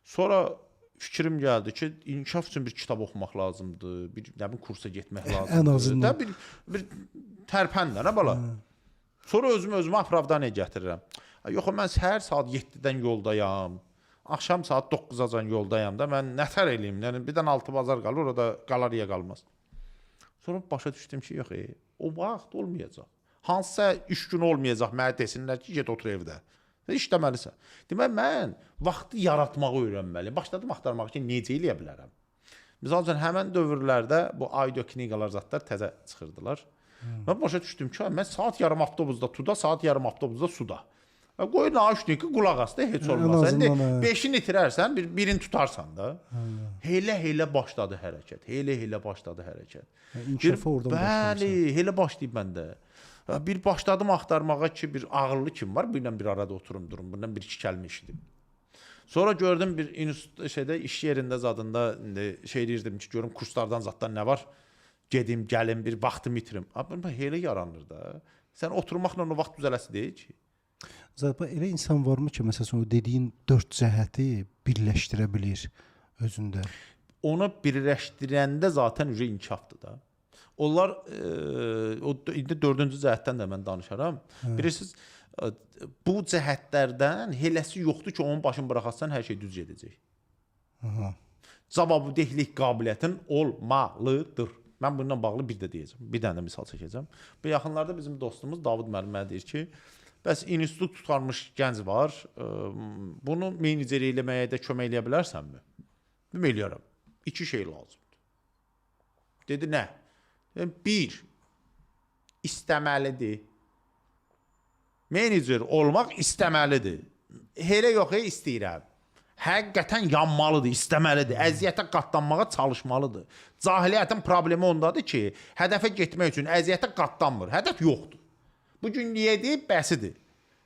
Sonra fikrim gəldi ki, inkişaf üçün bir kitab oxumaq lazımdır, bir nə bilim kursa getmək lazımdır. Ən azından bir tərpəndə nə bala. Sonra özümə opravdaniya gətirirəm. Yox, mən səhər saat 7-dən yoldayam. Axşam saat 9-acan yoldayam da mən nətər eləyim? Yəni birdən 6 bazar qalır, orada qalariya qalmaz. Sonra başa düşdüm ki, yox, o vaxt olmayacaq. Hansısa iş günü olmayacaq, mənə desinlər ki, get otur evdə. İşləməlisən. Demək, mən vaxtı yaratmağı öyrənməliyim. Başladım axtarmağa ki, necə eləyə bilərəm. Misal üçün, həmən dövrlərdə bu audio kniqalar zatlar təzə çıxırdılar. Mən başa düşdüm ki, mən saat yarım avtobusda tuda, saat yarım avtobusda suda. Qoy nauşniki qulaq asdı, heç olmaz. İndi 5-ini itirərsən, birini tutarsan da. Elə başladı hərəkət. İnkişafı oradan başlamışsan. Bəli, elə başlayıb məndə. Bir başladım axtarmağa ki, bir ağıllı kim var, bununla bir arada oturum durum, bundan bir-iki kəlmə eşidim. Sonra gördüm bir iş yerində zadında şey deyirdim ki, görüm kurslardan zatdan nə var, gedim, gəlim, bir vaxtımı itirim. Elə yaranır da. Sən oturmaqla o vaxt düzələsi deyil ki. Zaten elə insan varmı ki, məsələn, o dediyin 4 cəhəti birləşdirə bilir özündə? Onu birləşdirəndə zaten inkişafdır da. Onlar indi 4-cü cəhətdən də mən danışaram. Bilirsiniz, bu cəhətlərdən eləsi yoxdur ki, onun başını buraxarsan hər şey düz gedəcək. Cavabdehlik qabiliyyətin olmalıdır. Mən bununla bağlı bir də deyəcəm. Bir dənə misal çəkəcəm. Bu yaxınlarda bizim dostumuz Davud müəllim mənə deyir ki, bəs institut tutarmış gənc var, bunu menecer eləməyə də kömək eləyə bilərsənmi? Demək eləyərəm. 2 şey lazımdır. Dedi, nə? 1. İstəməlidir. Menecer olmaq istəməlidir. Elə yox, istəyirəm. Həqiqətən yanmalıdır, istəməlidir. Əziyyətə qatlanmağa çalışmalıdır. Cahiliyyətin problemi ondadır ki, hədəfə getmək üçün əziyyətə qatlanmır. Hədəf yoxdur. Bu gün niyə bəsidir.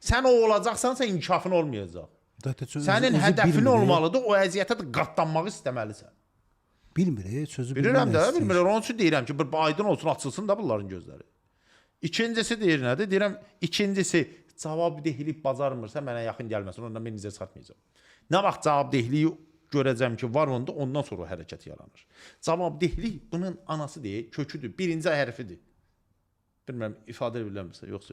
Sən o olacaqsansa inkişafın olmayacaq. Sənin hədəfin olmalıdır, o əziyyətə qatlanmağı istəməlisən. Bilmir, sözü bilmirəm də, bilmirəm. Onun üçün deyirəm ki, bir aydın olsun, açılsın da bunların gözləri. İkincisi deyir nədir? Deyirəm, ikincisi cavabdehlik bacarmırsa mənə yaxın gəlməsin, ondan mən necə satmayacağam. Nə vaxt cavabdehliyi görəcəm ki, var onda, ondan sonra hərəkət yaranır. Cavabdehlik bunun anası deyil, köküdür, birinci hərfidir. Bilmirəm, ifadə edə yoxsa yox.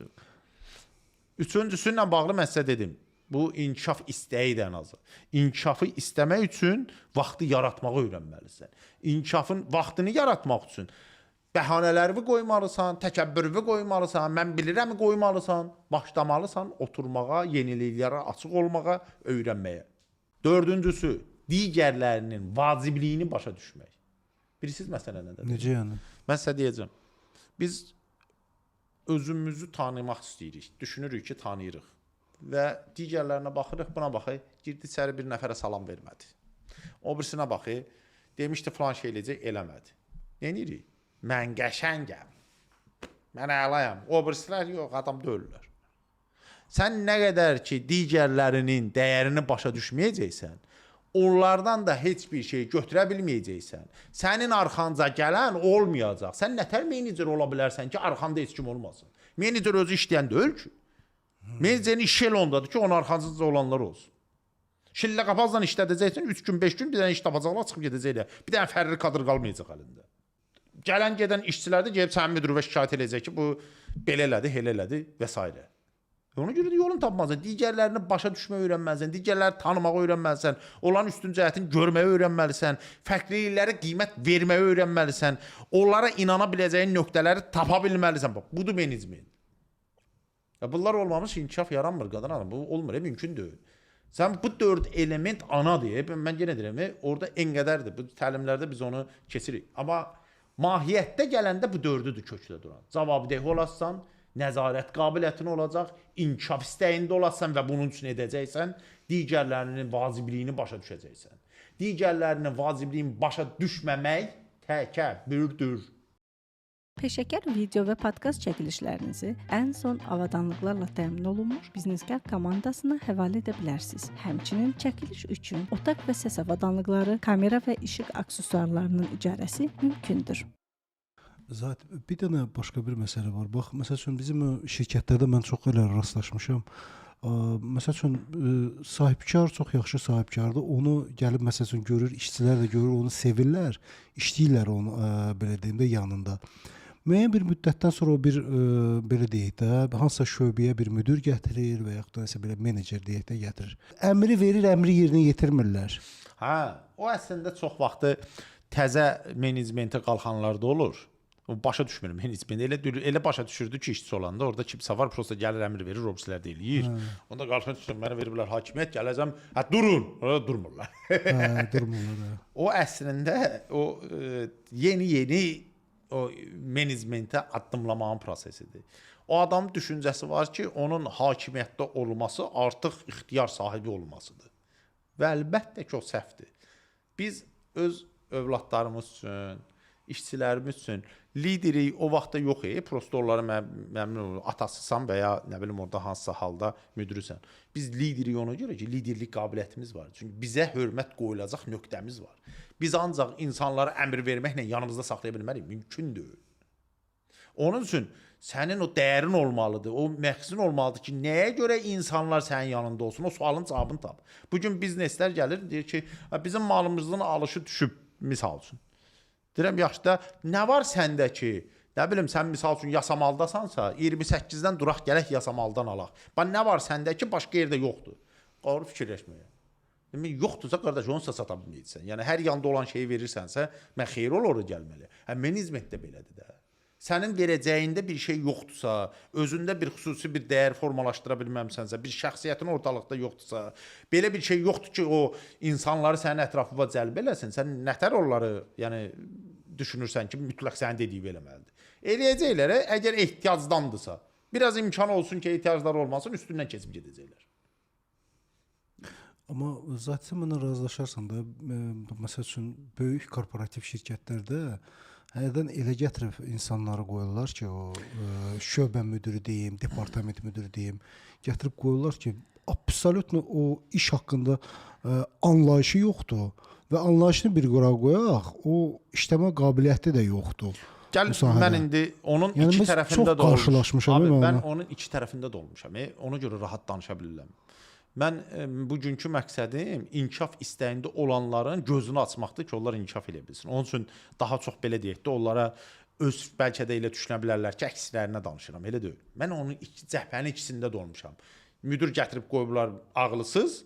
Üçüncüsü ilə bağlı mən sizə dedim. Bu inkişaf istəyi də ən azı. İnkişafı istəmək üçün vaxtı yaratmağı öyrənməlisən. İnkişafın vaxtını yaratmaq üçün bəhanələri qoymalısan, təkəbbürü qoymalısan, mən bilirəm qoymalısan, başlamalısan oturmağa, yeniliklərə açıq olmağa, öyrənməyə. Dördüncüsü, digərlərinin vacibliyini başa düşmək. Bilirsiniz məsələ nədir? Necə yəni? Mən sizə deyəcəm. Biz özümüzü tanımaq istəyirik, düşünürük ki, tanıyırıq. Və digərlərinə baxırıq, buna baxır, girdi içəri bir nəfərə salam vermədi. O birisinə baxır, demişdi filan şey eləcək, eləmədi. Neyinirik? Mən qəşəngəm, mən əlayam. O birisilər yox, adam döyürlər. Sən nə qədər ki, digərlərinin dəyərini başa düşməyəcəksən, onlardan da heç bir şey götürə bilməyəcəksən. Sənin arxanca gələn olmayacaq. Sən nətər menecer ola bilərsən ki, arxanda heç kim olmasın? Menecer özü işləyən deyil ki. Menecerin işi elə ondadır ki, onun arxasında olanlar olsun. Şillə qapazla işlədəcəksən, 3 gün, 5 gün bir dənə iş tapacaqlar, çıxıb gedəcəklər. Bir dənə fərri kadr qalmayacaq əlində. Gələn gedən işçilər də gəlib sənin müdürünə şikayət edəcək ki, bu belə elədi, elə elədi və s. Ona görə də yolun tapmazsan, digərlərini başa düşməyi öyrənməlisən, digərləri tanımağı öyrənməlisən, onların üstün cəhətini görməyi öyrənməlisən, fərqliliklərə qiymət verməyi öyrənməlisən, onlara inana biləcəyin nöqtələri tapa bilməlisən. Bax, budur menecment. Bunlar olmamış inkişaf yaranmır, qadın hanım. Bu olmur, mümkün deyil. Sən bu 4 element anadır. Mən yenə deyirəm, orada en qədərdir. Bu təlimlərdə biz onu keçirik. Amma mahiyyətdə gələndə bu 4-düdür kökdə duran. Cavabdeh olasan, nəzarət qabiliyyətin olacaq, inkişaf istəyində olasan və bunun üçün edəcəksən, digərlərinin vacibliyini başa düşəcəksən. digərlərinin vacibliyini başa düşməmək təkəbbürdür. Peşəkar video və podkast çəkilişlərinizi ən son avadanlıqlarla təmin olunmuş Biznesgar komandasına həvalə edə bilərsiniz. Həmçinin çəkiliş üçün otaq və səs avadanlıqları, kamera və işıq aksesuarlarının icarəsi mümkündür. Zaten bir dənə başqa bir məsələ var. Bax, məsəl üçün bizim şirkətlərdə mən çox elə rastlaşmışam. Məsəl üçün sahibkar çox yaxşı sahibkardır. Onu gəlib məsəl üçün görür, işçilər də görür, onu sevirlər, işləyirlər onu belə deyim də yanında. Müəyyən bir müddətdən sonra o bir belə deyək də, hansısa şöbəyə bir müdir gətirir və yaxud da nəsə belə menecer deyək də gətirir. Əmri verir, əmri yerinə yetirmirlər. Hə, o əslində çox vaxtı təzə menecmentə qalxanlar da olur. O başa düşmür menecment. Elə başa düşürdü ki, işçi olanda orada kimsə var, prosta gəlir əmr verir, obrislər də eləyir. Onda qalxır düşün, mənə veriblər hakimiyyət, gələcəm, hə durun, orada durmurlar. Hə, durmurlar. O əslində o yeni o menecmentə addımlamağın prosesidir. O adamın düşüncəsi var ki, onun hakimiyyətdə olması artıq ixtiyar sahibi olmasıdır. Və əlbəttə ki, o səhvdir. Biz öz övladlarımız üçün, işçilərimiz üçün lideri o vaxtda yox, prosta onları məmnun olur. Atasısan və ya nə bilim orada hansısa halda müdürüsən. Biz lideri ona görə ki, liderlik qabiliyyətimiz var. Çünki bizə hörmət qoyulacaq nöqtəmiz var. Biz ancaq insanlara əmr verməklə yanımızda saxlaya bilmərik. Mümkün deyil. Onun üçün sənin o dəyərin olmalıdır, o məqsədin olmalıdır ki, nəyə görə insanlar sənin yanında olsun, o sualın cavabını tap. Bugün bizneslər gəlir, deyir ki, bizim malımızın alışı düşüb, misal üçün. Deyirəm, yaxşı da, nə var səndə ki, nə bilim, sən misal üçün yasamaldasansa, 28-dən duraq gələk yasamaldan alaq. Nə var səndə ki, başqa yerdə yoxdur. Doğru fikirləşməyə. Demək, yoxdursa, qardaş, onu sata bilməyəcəksən. Yəni, hər yanda olan şeyi verirsənsə, mən xeyir olur gəlməli. Menecment də belədir də. Sənin verəcəyində bir şey yoxdursa, özündə bir xüsusi bir dəyər formalaşdıra bilməmsənsə, bir şəxsiyyətin ortalıqda yoxdursa, belə bir şey yoxdur ki, o insanları sənin ətrafına cəlb eləsin, sən nətər onları düşünürsən ki, mütləq sənin dediyi eləməlidir. Eləyəcəklər, əgər ehtiyacdandırsa, biraz imkan olsun ki, ehtiyaclar olmasın, üstündən keçib gedəcəklər. Amma zaten mənə razılaşarsan da, məsəl üçün, böyük korporativ şirkətlərdə hərdən elə gətirib insanları qoyurlar ki, o şöbə müdürü deyim, departament müdürü deyim, gətirib qoyurlar ki, absolutno o iş haqqında anlayışı yoxdur və anlayışını bir qora qoyaq, o işləmə qabiliyyəti də yoxdur. Gəl, mən indi onun yəni, iki tərəfində də qarşılaşmışam. Abi, mən onun iki tərəfində də olmuşam. Ona görə rahat danışa bilirəm. Mən bugünkü məqsədim inkişaf istəyində olanların gözünü açmaqdır ki, onlar inkişaf edə bilsin. Onun üçün daha çox belə deyək də, onlara öz bəlkə də elə düşünə bilərlər ki, əkslərinə danışıram. Elə deyil. Mən onun cəhbənin ikisində də olmuşam. Müdür gətirib qoyublar ağılsız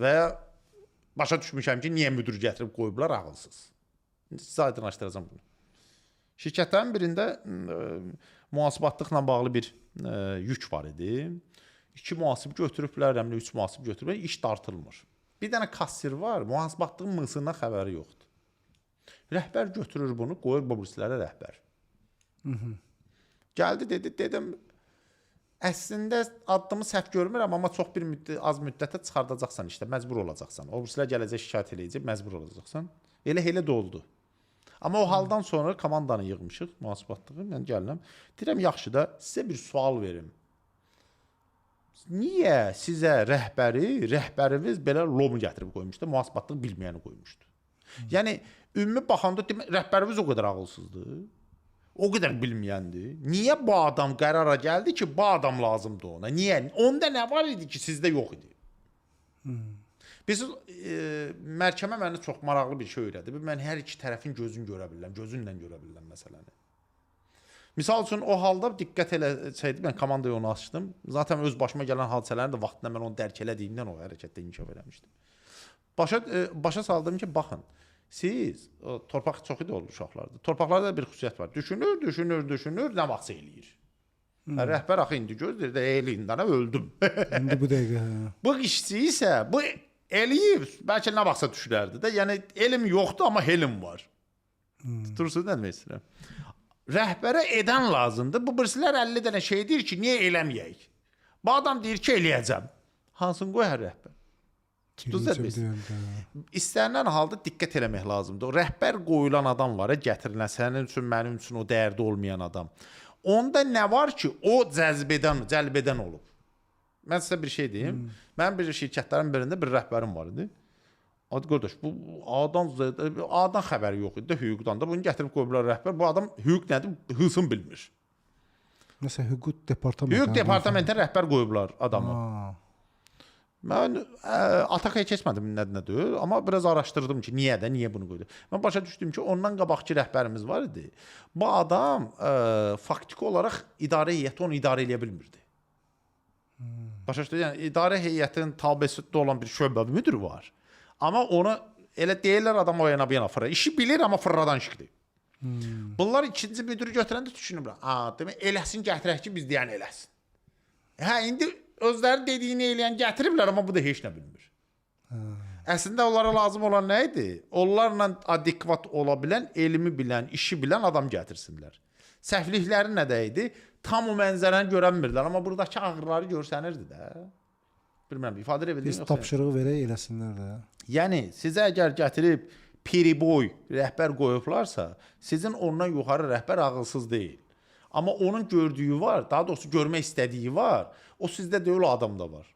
və başa düşmüşəm ki, niyə müdür gətirib qoyublar ağılsız. Sizə aydınlaşdıracağam bunu. Şirkətlərin birində mühasibatlıqla bağlı bir yük var idi. 2 mühasib götürüblər, 3 mühasib götürüblər, iş dartılmır. Bir dənə kassir var, mühasibatlığın mısından xəbəri yoxdur. Rəhbər götürür bunu, qoyur bu burslərə rəhbər. Gəldi, dedim, əslində addımı səhv görmürəm, amma çox bir az müddətə çıxardacaqsan işdə, məcbur olacaqsan. O burslər gələcək şikayət eləyəcək, məcbur olacaqsan. Elə də oldu. Amma o haldan sonra komandanı yığmışıq, mühasibatlığı, mən gəlirəm. Deyirəm, yaxşı da, sizə bir sual verim. Niyə sizə rəhbəriniz belə lomu gətirib qoymuşdu, mühasibatlıq bilməyəni qoymuşdu? Yəni, ümumi baxanda rəhbərimiz o qədər ağılsızdır, o qədər bilməyəndir. Niyə bu adam qərara gəldi ki, bu adam lazımdır ona? Niyə? Onda nə var idi ki, sizdə yox idi? Biz, məhkəmə mənə çox maraqlı bir şey öyrədi. Mən hər iki tərəfin gözünü görə bilirəm, gözünlə görə bilirəm məsələni. Misal üçün, o halda diqqət eləsəydi, mən komandaya onu açdım. Zaten öz başıma gələn hadisələrin də vaxtında mən onu dərk elədiyimdən o hərəkətdə inkişaf eləmişdim. Başa saldım ki, baxın, siz, torpaq çox idi olur uşaqlarda. Torpaqlarda bir xüsusiyyət var. Düşünür, nə vaxtsa eləyir. Rəhbər axı indi gözdir də, elindən öldüm. İndi bu dəqiqə. Bu işçi isə, bu eləyib, bəlkə nə vaxtsa düşülərdi də. Yəni, elim yoxdur, amma helim var. Tutursunuz, nə demək istəyirəm? Rəhbərə edən lazımdır. Bu birisilər 50 dənə şey deyir ki, niyə eləməyək? Bu adam deyir ki, eləyəcəm. Hansını qoyar rəhbər? Düz İstənilən halda diqqət eləmək lazımdır. O rəhbər qoyulan adam var, gətirilən, sənin üçün, mənim üçün o dəyərli olmayan adam. Onda nə var ki, o cəlb edən olub. Mən sizə bir şey deyim. Mənim bir şirkətlərin birində bir rəhbərim var idi. Adı qardaş, bu A'dan xəbəri yox idi, hüquqdan da. Bunu gətirib qoyublar rəhbər. Bu adam hüquq nədir? Hısın bilmir. Məsələn, hüquq departamenti. Hüquq departamentə rəhbər qoyublar adamı. Mən Atakaya keçmədim nədir, amma biraz araşdırdım ki, niyə bunu qoydu. Mən başa düşdüm ki, ondan qabaqki rəhbərimiz var idi. Bu adam faktiki olaraq idarə heyəti onu idarə edə bilmirdi. Başa düşdün, yəni idarə heyətinin tabesində olan bir şöbə müdürü var. Amma onu elə deyirlər adam o yana bu yana fırra. İşi bilir, amma fırradan şıqdır. Bunlar ikinci müdürü götürəndə düşünürlər. Demək, eləsin gətirək ki, biz deyən eləsin. İndi özləri dediyini eləyən gətiriblər, amma bu da heç nə bilmir. Əslində onlara lazım olan nə idi? Onlarla adekvat ola bilən, elmi bilən, işi bilən adam gətirsinlər. Səhvlikləri nədə idi? Tam o mənzərəni görənmirdilər, amma buradakı ağrıları görsənirdi də. Bilmirəm, ifadə edə bildiyim yoxsa. Biz tapşırığı verək, eləsinlər də. Yəni, sizə əgər gətirib periboy rəhbər qoyublarsa, sizin ondan yuxarı rəhbər ağılsız deyil. Amma onun gördüyü var, daha doğrusu görmək istədiyi var. O sizdə deyil, o adamda var.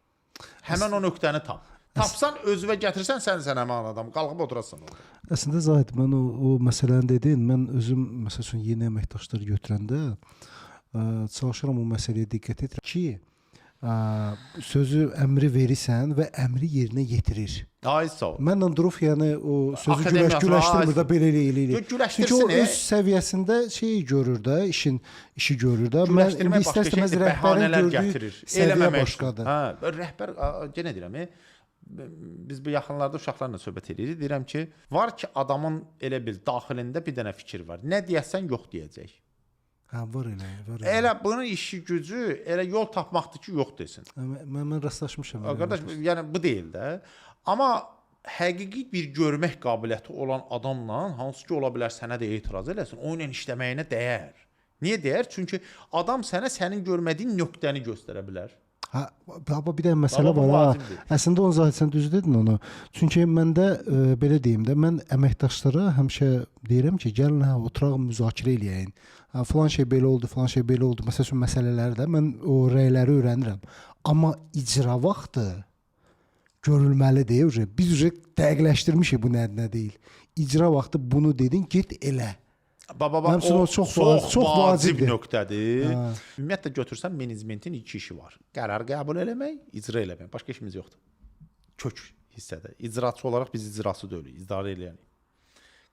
Həmən o nöqtəni tap. Tapsan, özüvə gətirsən, sən həmən adam. Qalxıb oturasın orada. Əslində, Zahid, mən o məsələni dedin. Mən özüm, məsəl üçün, yeni əməkdaşları götürəndə çalışıram o məsələyə diqqət edirəm ki, sözü əmri verirsən və əmri yerinə yetirir. Ay sağ ol. Mənlə durub yəni o sözü güləşdirmir də belə eləyir. Çünki o öz səviyyəsində görür də, işi görür də. Mən indi istəsəməz rəhbərin gördüyü səviyyə başqadır. Rəhbər yenə deyirəm, biz bu yaxınlarda uşaqlarla söhbət edirik. Deyirəm ki, var ki adamın elə bil daxilində bir dənə fikir var. Nə deyəsən yox deyəcək. Var elə, var elə. Elə bunun işi gücü elə yol tapmaqdır ki, yox desin. Mən rastlaşmışam. Qardaş, yəni bu deyil də. Amma həqiqi bir görmək qabiliyyəti olan adamla hansı ki ola bilər sənə də etiraz eləsin, onunla işləməyinə dəyər. Niyə dəyər? Çünki adam sənə sənin görmədiyin nöqtəni göstərə bilər. Baba bir də məsələ var. Əslində onu Zahid sən düz dedin onu. Çünki məndə belə deyim də, mən əməkdaşlara həmişə deyirəm ki, gəlin oturaq müzakirə eləyək. Falan şey belə oldu, falan şey belə oldu. Məsələn, məsələləri də mən o rəyləri öyrənirəm. Amma icra vaxtı görülməlidir. Biz dəqiqləşdirmişik bu nə deyil. İcra vaxtı bunu dedin, get elə. O çox vacib nöqtədir. Ümumiyyətlə götürsən menecmentin iki işi var. Qərar qəbul eləmək, icra eləmək. Başqa işimiz yoxdur. Kök hissədə. İcraçı olaraq biz icrası deyilik, idarə eləyənik.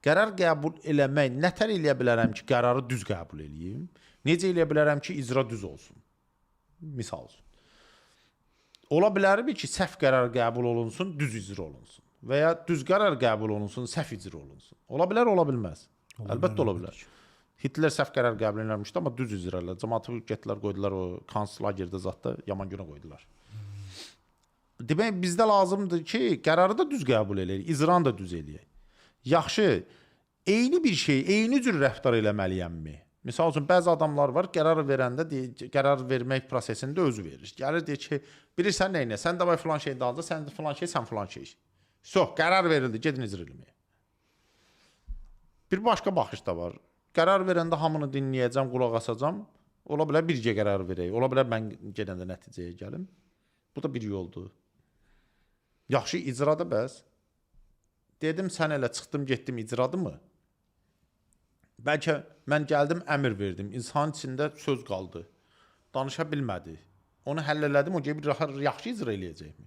Qərar qəbul eləmək, nətər eləyə bilərəm ki, qərarı düz qəbul eləyim? Necə eləyə bilərəm ki, icra düz olsun? Misal olsun. Ola bilərmi ki, səhv qərar qəbul olunsun, düz icra olunsun? Və ya düz qərar qəbul olunsun, səhv icra olunsun? Ola bilər, ola bilməz. Əlbəttə ola bilər. Hitler səhv qərar qəbul eləmişdi, amma düz icra elədi. Cəmaatı getdilər, qoydular o konslagerdə zətdə yaman günə qoydular. Demək, bizdə lazımdır ki, qərarı da düz qəbul eləyək, icranı da düz eləyək. Yaxşı, eyni bir şey, eyni cür rəftar eləməliyəmmi? Misal üçün, bəzi adamlar var, qərar verəndə, qərar vermək prosesində özü verir. Gəlir, deyir ki, bilirsən nə? Sən də filan şey dalda, sən filan şey. Sox, qərar verildi, gedin icra eləməyə. Bir başqa baxış da var. Qərar verəndə hamını dinləyəcəm, qulaq asacam. Ola bilər bircə qərar verək. Ola bilər mən gedəndə nəticəyə gəlim. Bu da bir yoldur. Yaxşı, icrada bəs. Dedim, sən elə çıxdım, getdim, icradı mı? Bəlkə mən gəldim, əmr verdim. İnsanın içində söz qaldı. Danışa bilmədi. Onu həll elədim, o bir yaxşı icra eləyəcəkmi?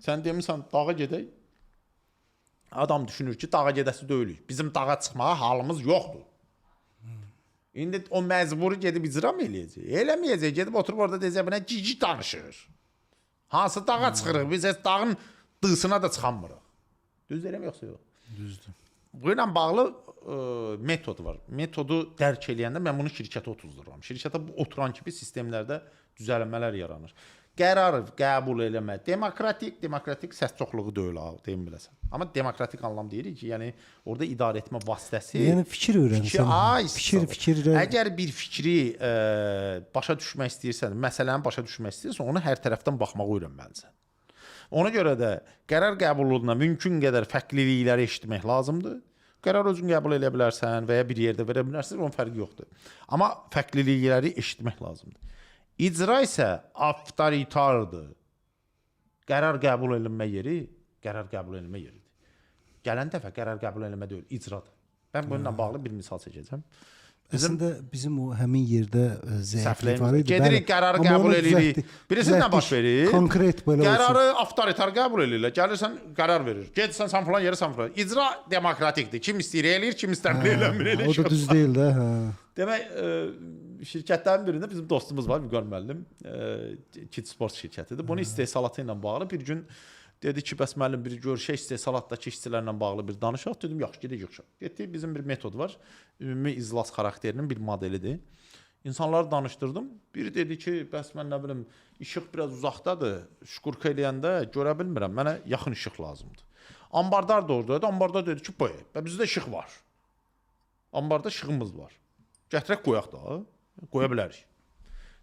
Sən demirsən, dağa gedək. Adam düşünür ki, dağa gedəsi deyilik. Bizim dağa çıxmağa halımız yoxdur. İndi o məcburi gedib icra mı eləyəcək? Eləməyəcək, gedib oturub orada deyəcək, buna cici danışır. Hansı dağa çıxırıq? Biz heç dağın dığısına da çıxanmırıq. Düz deyirəm, yoxsa yox? Düzdür. Bu ilə bağlı metod var. Metodu dərk eləyəndə mən bunu şirkətə otuzdururam. Şirkətə bu oturan kimi sistemlərdə düzəlmələr yaranır. Qərar qəbul eləmək, demokratik səs çoxluğu deyil, deyim biləsən. Amma demokratik anlam deyirik ki, yəni orada idarə etmə vasitəsi. Yəni fikir öyrənsən. Fikir. Əgər bir fikri başa düşmək istəyirsən, məsələni başa düşmək istəyirsən, onu hər tərəfdən baxmağı öyrənməlisən. Ona görə də qərar qəbulunda mümkün qədər fərqlilikləri eşitmək lazımdır. Qərar özün qəbul edə bilərsən və ya bir yerdə verə bilərsən, onun fərqi yoxdur. Amma fərqlilikləri eşitmək lazımdır. İcra isə avtoritardır. Qərar qəbul edilmə yeri, qərar qəbul edilmə yeridir. Gələn dəfə qərar qəbul edilmə deyil, icradır. Mən bununla bağlı bir misal çəkəcəm. Əslində bizim o həmin yerdə zəiflik var idi. Gedirik, qərarı qəbul edirik. Birisi nə baş verir? Konkret belə olsun. Qərarı avtoritar qəbul edirlər. Gəlirsən, qərar verir. Gedirsən sən falan yerə, sən falan. İcra demokratikdir. Kim istəyir eləyir, kim istəmir eləmir. O da düz deyil də, hə. Demək, şirkətlərin birində bizim dostumuz var, Vüqar müəllim, Kit Sport şirkətidir. Bunun istehsalatı ilə bağlı bir gün dedi ki, bəs müəllim bir görüşək istehsalatdakı işçilərlə bağlı bir danışaq. Dedim, yaxşı, gedək yığışaq. Getdik, bizim bir metod var. Ümumi iclas xarakterinin bir modelidir. İnsanları danışdırdım. Biri dedi ki, bəs mən nə bilim, işıq biraz uzaqdadır. Şkurka eləyəndə görə bilmirəm. Mənə yaxın işıq lazımdır. Ambardar da oradaydı. Ambarda dedi ki, bu, bizdə işıq var. Ambarda işığımız var. Gətirək qoyaq da. Qoya bilərik.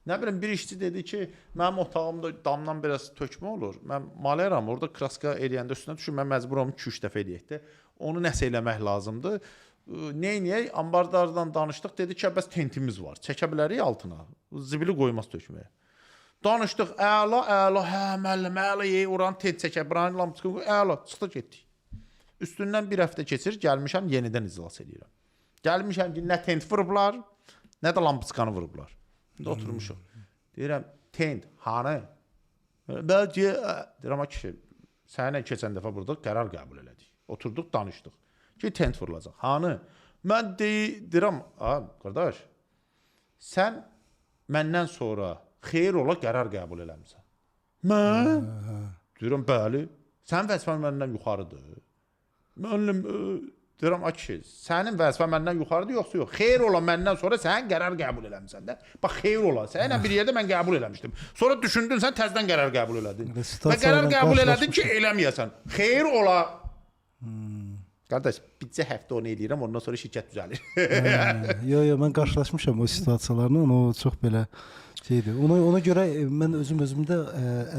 Nə bilim, bir işçi dedi ki, mənim otağımda damdan biraz tökmə olur. Mən malayaram, orada kraska eləyəndə üstünə düşür. Mən məcburam 2-3 dəfə eləyək də. Onu nəsə eləmək lazımdır. Neyniyək? Ambardardan danışdıq. Dedi ki, bəs tentimiz var. Çəkə bilərik altına. Zibili qoymaz tökməyə. Danışdıq. Əla, hə, müəllim, əla, oranı tent çəkə, buranı lampıçı, əla, çıxdı getdik. Üstündən bir həftə keçir, gəlmişəm, yenidən iclas edirəm. Gəlmişəm ki, nə tent vurublar, nə də lampıçkanı vurublar. Oturmuşum. Deyirəm, tent, hanı? Bəlkə, deyirəm, kişi, sənə keçən dəfə burada qərar qəbul elədik. Oturduq, danışdıq. Ki, tent vurulacaq. Hanı? Mən deyirəm, qardaş, sən məndən sonra xeyir ola qərar qəbul eləmişsən. Mən? Deyirəm, bəli. Sən vəzifən məndən yuxarıdır. Müəllim, deyirəm, kişi, sənin vəzifən məndən yuxarıdır, yoxsa yox? Xeyir ola məndən sonra sən qərar qəbul eləmişsən də. Bax, xeyir ola. Sənlə bir yerdə mən qəbul eləmişdim. Sonra düşündün, sən təzdən qərar qəbul elədin. Və qərar qəbul elədin ki, eləməyəsən. Xeyir ola. Qardaş, bircə həftə onu eləyirəm, ondan sonra şirkət düzəlir. Yox, mən qarşılaşmışam o situasiyalarla, o çox belə şeydir. Ona görə mən özümdə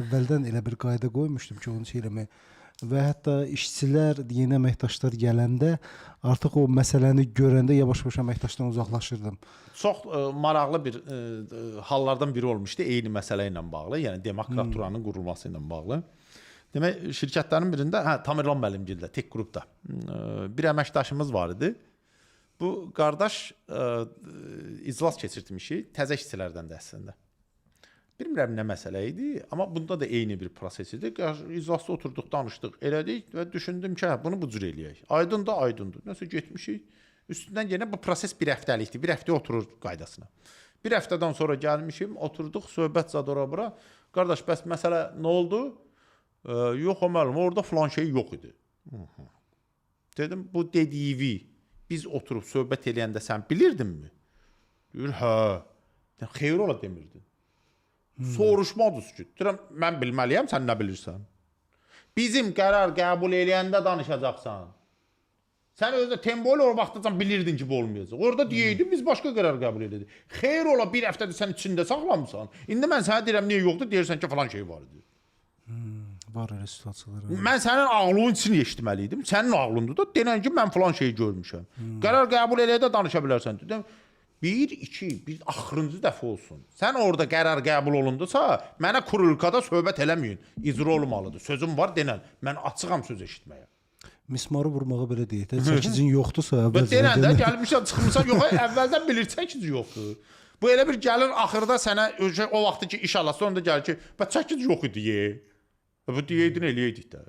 əvvəldən elə bir qayda qoymuşdum ki, onu şey eləmək. Və hətta işçilər, yeni əməkdaşlar gələndə artıq o məsələni görəndə yavaş-yavaş əməkdaşdan uzaqlaşırdım. Çox maraqlı bir hallardan biri olmuşdu eyni məsələ ilə bağlı, yəni demokraturanın qurulması ilə bağlı. Demək, şirkətlərin birində, Tamerlan müəllimgildə, tek qrupda bir əməkdaşımız var idi. Bu qardaş iclas keçirtmişik, təzə işçilərdən də əslində. Bilmirəm nə məsələ idi, amma bunda da eyni bir proses idi. İclasda oturduq, danışdıq, elədik və düşündüm ki, bunu bu cür eləyək. Aydındır. Nəsə getmişik. Üstündən yenə bu proses bir həftəlikdir. Bir həftə oturur qaydasına. Bir həftədən sonra gəlmişim, oturduq, söhbət zad ora-bura. Qardaş, bəs məsələ nə oldu? Yox, müəllim, orada filan şey yox idi. Dedim, bu dediyi biz oturub söhbət eləyəndə sən bilirdinmi? Deyir, hə. Xeyir ola demirdin. Soruşmadınız ki, deyirəm, mən bilməliyəm, sən nə bilirsən? Bizim qərar qəbul eləyəndə danışacaqsan. Sən özdə tempo ilə o vaxtacan bilirdin ki, bu olmayacaq. Orada deyirdin, biz başqa qərar qəbul elədik. Xeyir ola bir həftədir sən içində saxlamısan. İndi mən sənə deyirəm, niyə yoxdur? Deyirsən ki, falan şey var idi. Var elə situasiyalar. Mən sənin ağlının içini eşitməliydim. Sənin ağlındır da denən ki, mən falan şeyi görmüşəm. Qərar qəbul eləyə də danışa bilərsən. Dedim, bir axırıncı dəfə olsun. Sən orada qərar qəbul olundusa, mənə kurulkada söhbət eləməyin. İcra olmalıdır. Sözüm var denən. Mən açığam söz eşitməyə. Mismarı vurmağa belə deyək də, çəkicin yoxdursa, əvvəlcədən denəndə gəlmişsən, çıxmısan, yox, əvvəldən bilir çəkici yoxdur. Bu elə bir gəlir axırda sənə o vaxtı ki, iş alası, onda gəlir ki, bə çəkici yox idi. Bu deyirdin, eləyəydik də.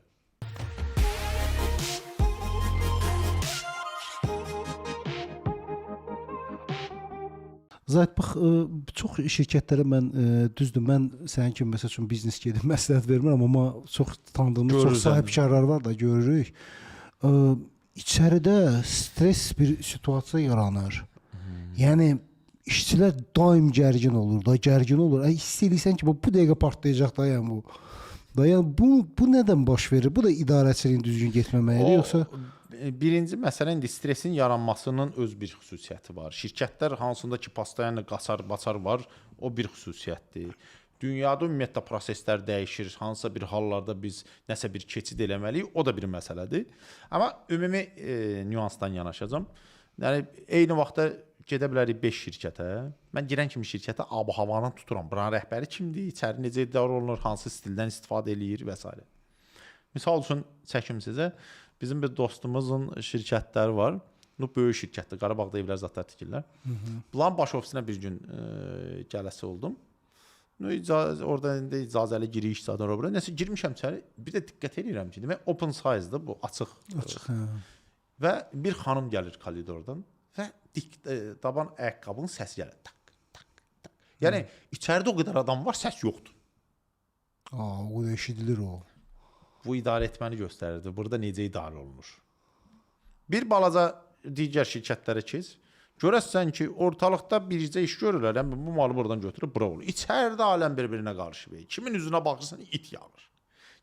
Zahid, bax, çox şirkətlərə mən, düzdür, mən sənin kimi məsəl üçün biznes gedib məsləhət vermirəm, amma çox tanıdığımız, çox sahibkarlar var da, görürük. İçəridə stres bir situasiya yaranır. Yəni, işçilər daim gərgin olur da, gərgin olur. Hiss edirsən ki, bu dəqiqə partlayacaq da, yəni bu. Yəni, bu nədən baş verir? Bu da idarəçiliyin düzgün getməməyidir, yoxsa? Birinci məsələ indi stresin yaranmasının öz bir xüsusiyyəti var. Şirkətlər hansında ki, pastayanla qaçar-baçar var, o bir xüsusiyyətdir. Dünyada ümumiyyətlə proseslər dəyişir. Hansısa bir hallarda biz nəsə bir keçid eləməliyik, o da bir məsələdir. Amma ümumi nüansdan yanaşacağam. Yəni eyni vaxtda gedə bilərik 5 şirkətə. Mən girən kimi şirkətə ab-havanı tuturam. Buranın rəhbəri kimdir, içəri necə idarə olunur, hansı stildən istifadə eləyir və s. Misal üçün çəkim sizə, bizim bir dostumuzun şirkətləri var. Bu böyük şirkətdir. Qarabağda evlər zətlər tikirlər. Bunların baş ofisinə bir gün gələsi oldum. Orada indi icazəli giriş zaten ora bura. Nəsə girmişəm içəri. Bir də diqqət edirəm ki, demək open size-dır bu, açıq. Açıq. Və bir xanım gəlir koridordan və daban ayaqqabının səsi gəlir. Tak, tak, tak. Yəni içəridə o qədər adam var, səs yoxdur. O da eşidilir o. Bu idarə etməni göstərirdi. Burada necə idarə olunur? Bir balaca digər şirkətlərə keç. Görəsən ki, ortalıqda bircə iş görürlər. Yəni bu malı buradan götürüb bura olur. İçəridə aləm bir-birinə qarışıb. Kimin üzünə baxırsan it yağır.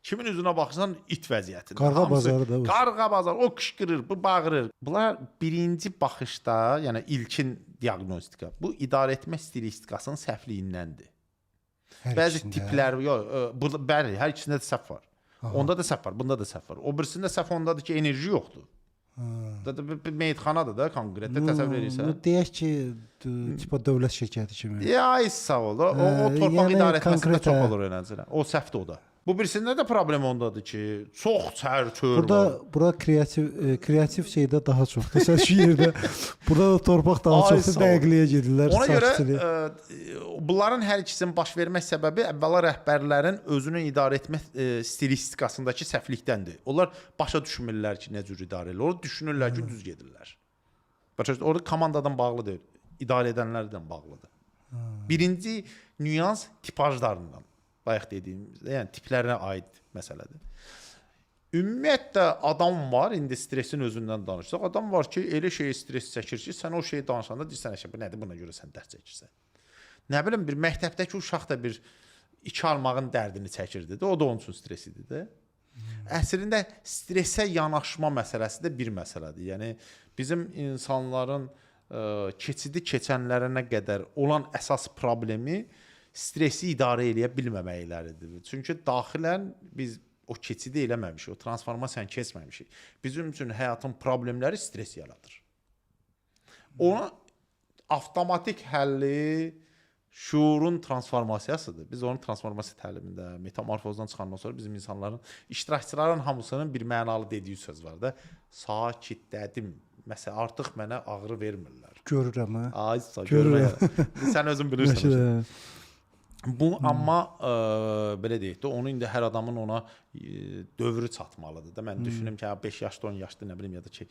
Kimin üzünə baxırsan it vəziyyətində. Qarğa bazarı da var. Qarğa bazarı, o qışqırır, bu bağırır. Bunlar birinci baxışda, yəni ilkin diaqnostika, bu idarə etmə stilistikasının səhvliyindəndir. Bəzi tiplər, bəli, hər ikisində də səhv var. Onda da səhv var, bunda da səhv var. O birisində səhv ondadır ki, enerji yoxdur. Bir meyitxanadır da, konkretdə təsəvvür edirsən. Deyək ki, tipa dövlət şirkəti kimi. Ya, sağ ol. O torpaq idarə etməsində çox olur enerjilər. O səhvdir o da. Bu birisində də problem ondadır ki, çox çər-çör var. Burada kreativ şeydə daha çoxdur. Səs yerdə. Burada da torpaq daha çoxdur. Dəqiqliyə gedirlər. Ona görə bunların hər ikisinin baş vermək səbəbi əvvəla rəhbərlərin özünü idarə etmə stilistikasındakı səhvlikdəndir. Onlar başa düşmürlər ki, nə cür idarə edir. Onlar düşünürlər ki, düz gedirlər. Orada komandadan bağlı deyil, idarə edənlərdən bağlıdır. Birinci nüans tipajlarından. Bayaq dediyimizdə, yəni tiplərinə aid məsələdir. Ümumiyyətlə adam var, indi stresin özündən danışsaq, adam var ki, elə şeyi stres çəkir ki, sən o şeyi danışanda deyirsən, bu nədir, buna görə sən dərd çəkirsən. Nə bilim, bir məktəbdəki uşaq da bir 2 almağın dərdini çəkirdi də, o da onun üçün stres idi də. Əslində stresə yanaşma məsələsi də bir məsələdir. Yəni bizim insanların keçidi keçənlərinə qədər olan əsas problemi stresi idarə eləyə bilməməkləridir. Çünki daxilən biz o keçidi eləməmişik, o transformasiyanı keçməmişik. Bizim üçün həyatın problemləri stres yaradır. Ona avtomatik həlli şuurun transformasiyasıdır. Biz onun transformasiya təlimində, metamorfozdan çıxandan sonra bizim insanların, iştirakçıların hamısının bir mənalı dediyi söz var da, sakitlədim. Məsələn, artıq mənə ağrı vermirlər. Görürəm, hə? Ay, görürəm. Sən özün bilirsən. Bu amma belə deyək də, onu indi hər adamın ona dövrü çatmalıdır da. Mən düşünürəm ki, 5 yaşda, 10 yaşda, nə bilim ya da ki,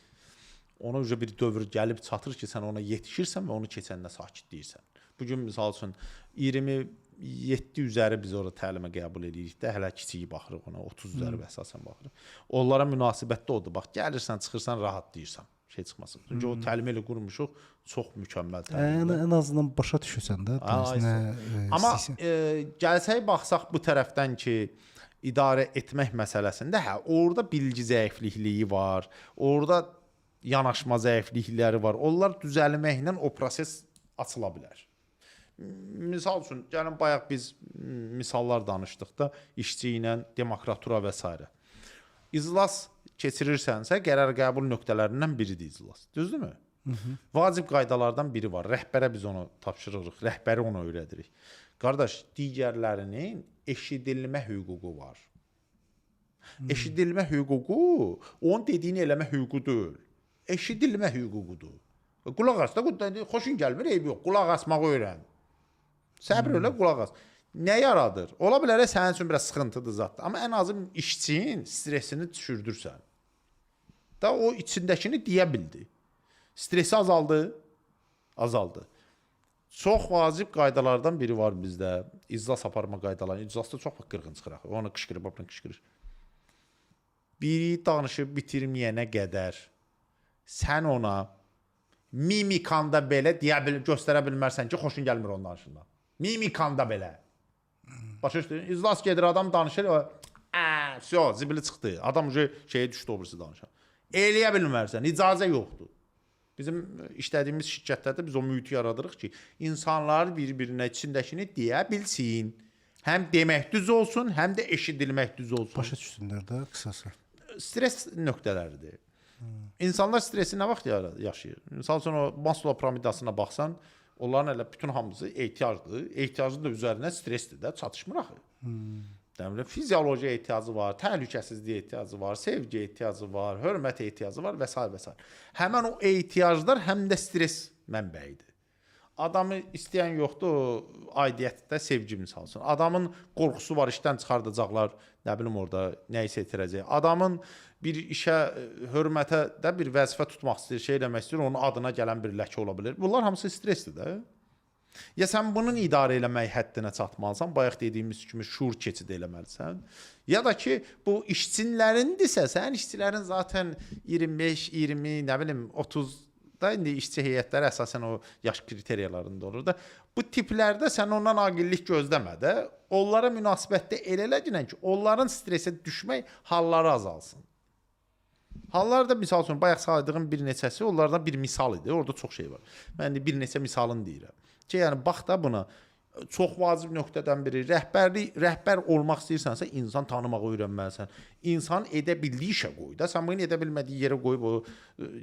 ona bir dövr gəlib çatır ki, sən ona yetişirsən və onu keçəndə sakit deyirsən. Bugün misal üçün 27 üzəri biz orada təlimə qəbul edirik də, hələ kiçiyi baxırıq ona, 30 üzəri və əsasən baxırıq. Onlara münasibətdə odur. Bax, gəlirsən, çıxırsan, rahat deyirsən. Şey çıxmasın. Çünki o təlimi ilə qurmuşuq, çox mükəmməl təlimdir. Ən azından başa düşürsən də. Amma gəlsək baxsaq bu tərəfdən ki, idarə etmək məsələsində, orada bilgi zəiflikliyi var, orada yanaşma zəiflikləri var. Onlar düzəlməklə o proses açıla bilər. Misal üçün, gəlin bayaq biz misallar danışdıq da, işçi ilə demokratura və s. İclas keçirirsənsə, qərar qəbul nöqtələrindən biridir iclas. Düzdürmü? Vacib qaydalardan biri var. Rəhbərə biz onu tapşırırıq, rəhbəri ona öyrədirik. Qardaş, digərlərinin eşidilmə hüququ var. Eşidilmə hüququ, onun dediyini eləmə hüququ deyil. Eşidilmə hüququdur. Qulaq as da, xoşun gəlmir, eybi yox. Qulaq asmağı öyrən. Səbr elə, qulaq as. Nə yaradır? Ola bilər sənin üçün biraz sıxıntıdır zətdir. Amma ən azı işçinin stresini düşürdürsən. Da o içindəkini deyə bildi. Stresi azaldı. Azaldı. Çox vacib qaydalardan biri var bizdə. İclas aparma qaydaları. İclasda çox qırğın çıxır. Onu qışqırıb, onu qışqırır. Biri danışıb bitirməyənə qədər sən ona mimikanda belə göstərə bilmərsən ki, xoşun gəlmir onun danışından. Mimikanda belə. Başa düşdün? İclas gedir, adam danışır, zibili çıxdı. Adam şeyə düşdü, o birisi danışır. Eləyə bilmərsən, icazə yoxdur. Bizim işlədiyimiz şirkətlərdə biz o mühiti yaradırıq ki, insanlar bir-birinə içindəkini deyə bilsin. Həm demək düz olsun, həm də eşidilmək düz olsun. Başa düşsünlər də qısası. Stres nöqtələridir. İnsanlar stresi nə vaxt yaşayır? Misal üçün o Maslow piramidasına baxsan, onların elə bütün hamısı ehtiyacdır. Ehtiyacın da üzərinə stressdir də, çatışmır axı. Deməli, fizioloji ehtiyacı var, təhlükəsizlik ehtiyacı var, sevgi ehtiyacı var, hörmət ehtiyacı var və s. və s. Həmin o ehtiyaclar həm də stres mənbəyidir. Adamı istəyən yoxdur, o aidiyyətdə sevgi misal üçün. Adamın qorxusu var, işdən çıxardacaqlar, nə bilim orada nəyisə itirəcək. Adamın bir işə, hörmətə də bir vəzifə tutmaq istəyir, şey eləmək istəyir, onun adına gələn bir ləkə ola bilər. Bunlar hamısı stressdir də. Ya sən bunun idarə eləmək həddinə çatmalısan, bayaq dediyimiz kimi şuur keçid eləməlisən. Ya da ki, bu işçilərindirsə, sənin işçilərin zaten 25, 20, nə bilim 30 da indi işçi heyətləri əsasən o yaş kriteriyalarında olur da. Bu tiplərdə sən ondan aqillik gözləmə də, onlara münasibətdə elə-eləcən ki, onların stresə düşmək halları azalsın. Hallar da misal üçün bayaq saydığım bir neçəsi onlardan bir misal idi. Orada çox şey var. Mən bir neçə misalını deyirəm. Ki, yəni bax da buna çox vacib nöqtədən biri rəhbər olmaq istəyirsənsə insan tanımağı öyrənməlisən. İnsan edə bildiyi işə qoy da. Sən bunu edə bilmədiyi yerə qoyub o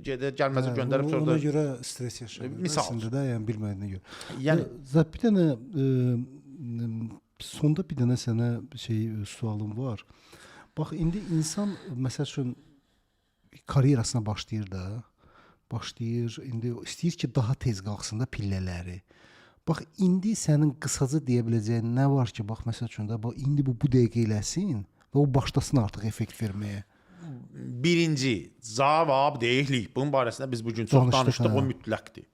gəlməzə göndərib sonra ona görə stres yaşayır. Misal də, yəni bilmədiyinə görə. Yəni bir dənə sonda bir dənə sənə sualım var. Bax indi insan məsəl üçün karyerasına başlayır, indi istəyir ki, daha tez qalxsın da pillələri. Bax indi sənin qısaca deyə biləcəyin nə var ki, bax məsəl üçün də bax indi bu dəqiqə eləsin və o başlasın artıq effekt verməyə. Birinci, cavabdehlik. Bunun barəsində biz bu gün çox danışdıq, o mütləqdir.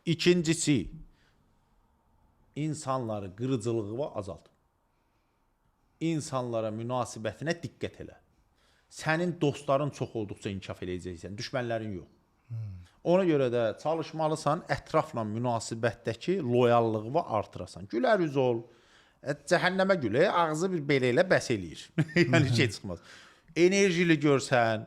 İkincisi, insanları qırıcılığı azalt. İnsanlara münasibətinə diqqət elə. Sənin dostların çox olduqca inkişaf eləyəcəksən, düşmənlərin yox. Ona görə də çalışmalısan, ətrafla münasibətdəki loyallığı artırasan. Gülər üz ol, cəhənnəmə gülə, ağzı bir belə elə bəs eləyir. Yəni şey çıxmaz. Enerjili görsən,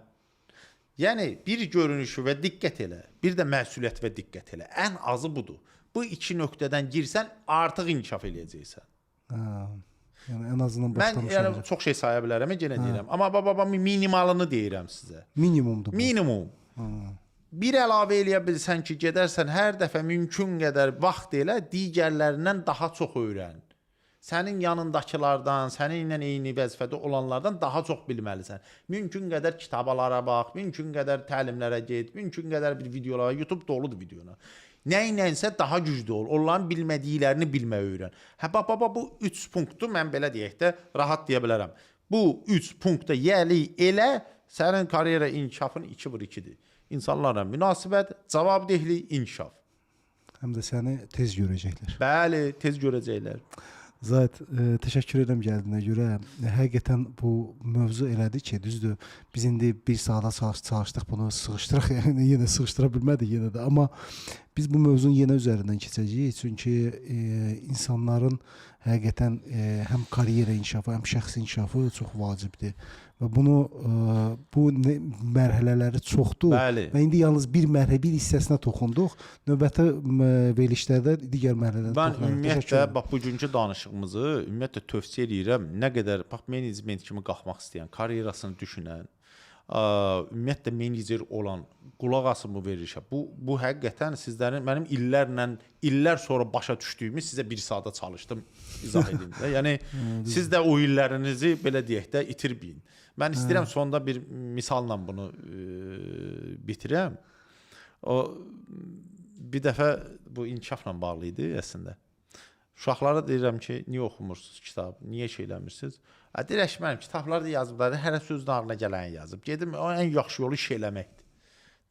yəni bir görünüşü və diqqət elə, bir də məsuliyyət və diqqət elə. Ən azı budur. Bu iki nöqtədən girsən, artıq inkişaf eləyəcəksən. Yəni ən azından başlamış olacaq. Mən çox şey saya bilərəm, yenə deyirəm. Amma minimalını deyirəm sizə. Minimumdur bu. Minimum. Bir əlavə eləyə bilsən ki, gedərsən hər dəfə mümkün qədər vaxt elə, digərlərindən daha çox öyrən. Sənin yanındakılardan, səninlə eyni vəzifədə olanlardan daha çox bilməlisən. Mümkün qədər kitabalara bax, mümkün qədər təlimlərə get, mümkün qədər bir videolara, YouTube doludur videona. Nəyinsə daha güclü ol, onların bilmədiklərini bilməyi öyrən. Bu 3 punktu mən belə deyək də rahat deyə bilərəm. Bu 3 punkta elə sənin karyera inkişafın 2-1-2-dir. İnsanlarla münasibət, cavabdehlik, inkişaf. Həm də səni tez görəcəklər. Bəli, tez görəcəklər. Zahid, təşəkkür edirəm gəldiyinə görə. Həqiqətən bu mövzu elədir ki, düzdür, biz indi bir saata çalışdıq bunu sığışdıraq, yəni yenə sığışdıra bilmədik yenə də. Amma biz bu mövzunun yenə üzərindən keçəcəyik. Çünki insanların həqiqətən həm karyera inkişafı, həm şəxsi inkişafı çox vacibdir. Və bu mərhələləri çoxdur. Bəli. Və indi yalnız bir hissəsinə toxunduq. Növbəti verilişlərdə digər mərhələlərə toxunarıq. Mən ümumiyyətlə bax bugünkü danışığımızı ümumiyyətlə tövsiyə edirəm. Nə qədər bax menecment kimi qalxmaq istəyən, karyerasını düşünən, ümumiyyətlə menecer olan qulaq asın bu verilişə. Bu həqiqətən sizlərin mənim illər sonra başa düşdüyümü sizə bir saata çalışdım izah edim də. Yəni siz də o illərinizi belə deyək də itirməyin. Mən istəyirəm sonda bir misalla bunu bitirəm. O bir dəfə bu inkişafla bağlı idi əslində. Uşaqlara deyirəm ki, niyə oxumursunuz kitab, niyə şey eləmirsiniz? Deyirək mənim kitablarda yazıblar, hər sözün ağlına gələni yazıb. Gedim, o ən yaxşı yolu iş eləməkdir.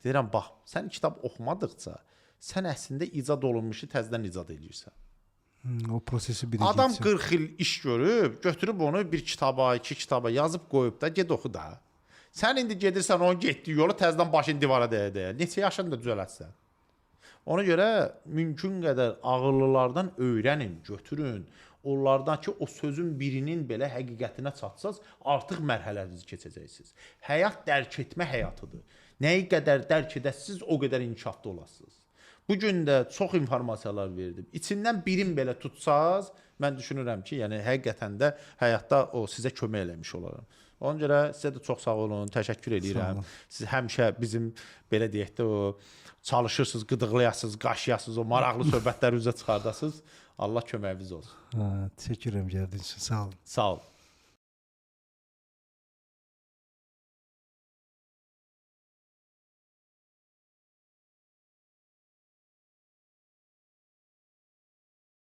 Deyirəm, bax, sən kitab oxumadıqca, sən əslində icad olunmuşu təzədən icad edirsən. O prosesi biri adam 40 il iş görüb, götürüb onu bir kitaba, 2 kitaba yazıb qoyub da, ged oxu da. Sən indi gedirsən, onun getdiyi yolu təzədən başını divara dəyə-dəyə. Neçə yaşını da düzələtsən. Ona görə mümkün qədər ağıllılardan öyrənin, götürün. Onlardakı o sözün birinin belə həqiqətinə çatsaz, artıq mərhələnizi keçəcəksiniz. Həyat dərk etmə həyatıdır. Nəyi qədər dərk edəsiniz, o qədər inkişafda olasınız. Bu gün də çox informasiyalar verdim. İçindən birin belə tutsaz, mən düşünürəm ki, yəni həqiqətən də həyatda o sizə kömək eləmiş olaram. Ona görə sizə də çox sağ olun, təşəkkür edirəm. Siz həmişə bizim belə deyək də o çalışırsınız, qıdıqlayasınız, qaşıyasınız, o maraqlı söhbətləri üzə çıxardasınız. Allah köməyiniz olsun. Təşəkkür edirəm gəldiyiniz üçün. Sağ olun. Sağ olun.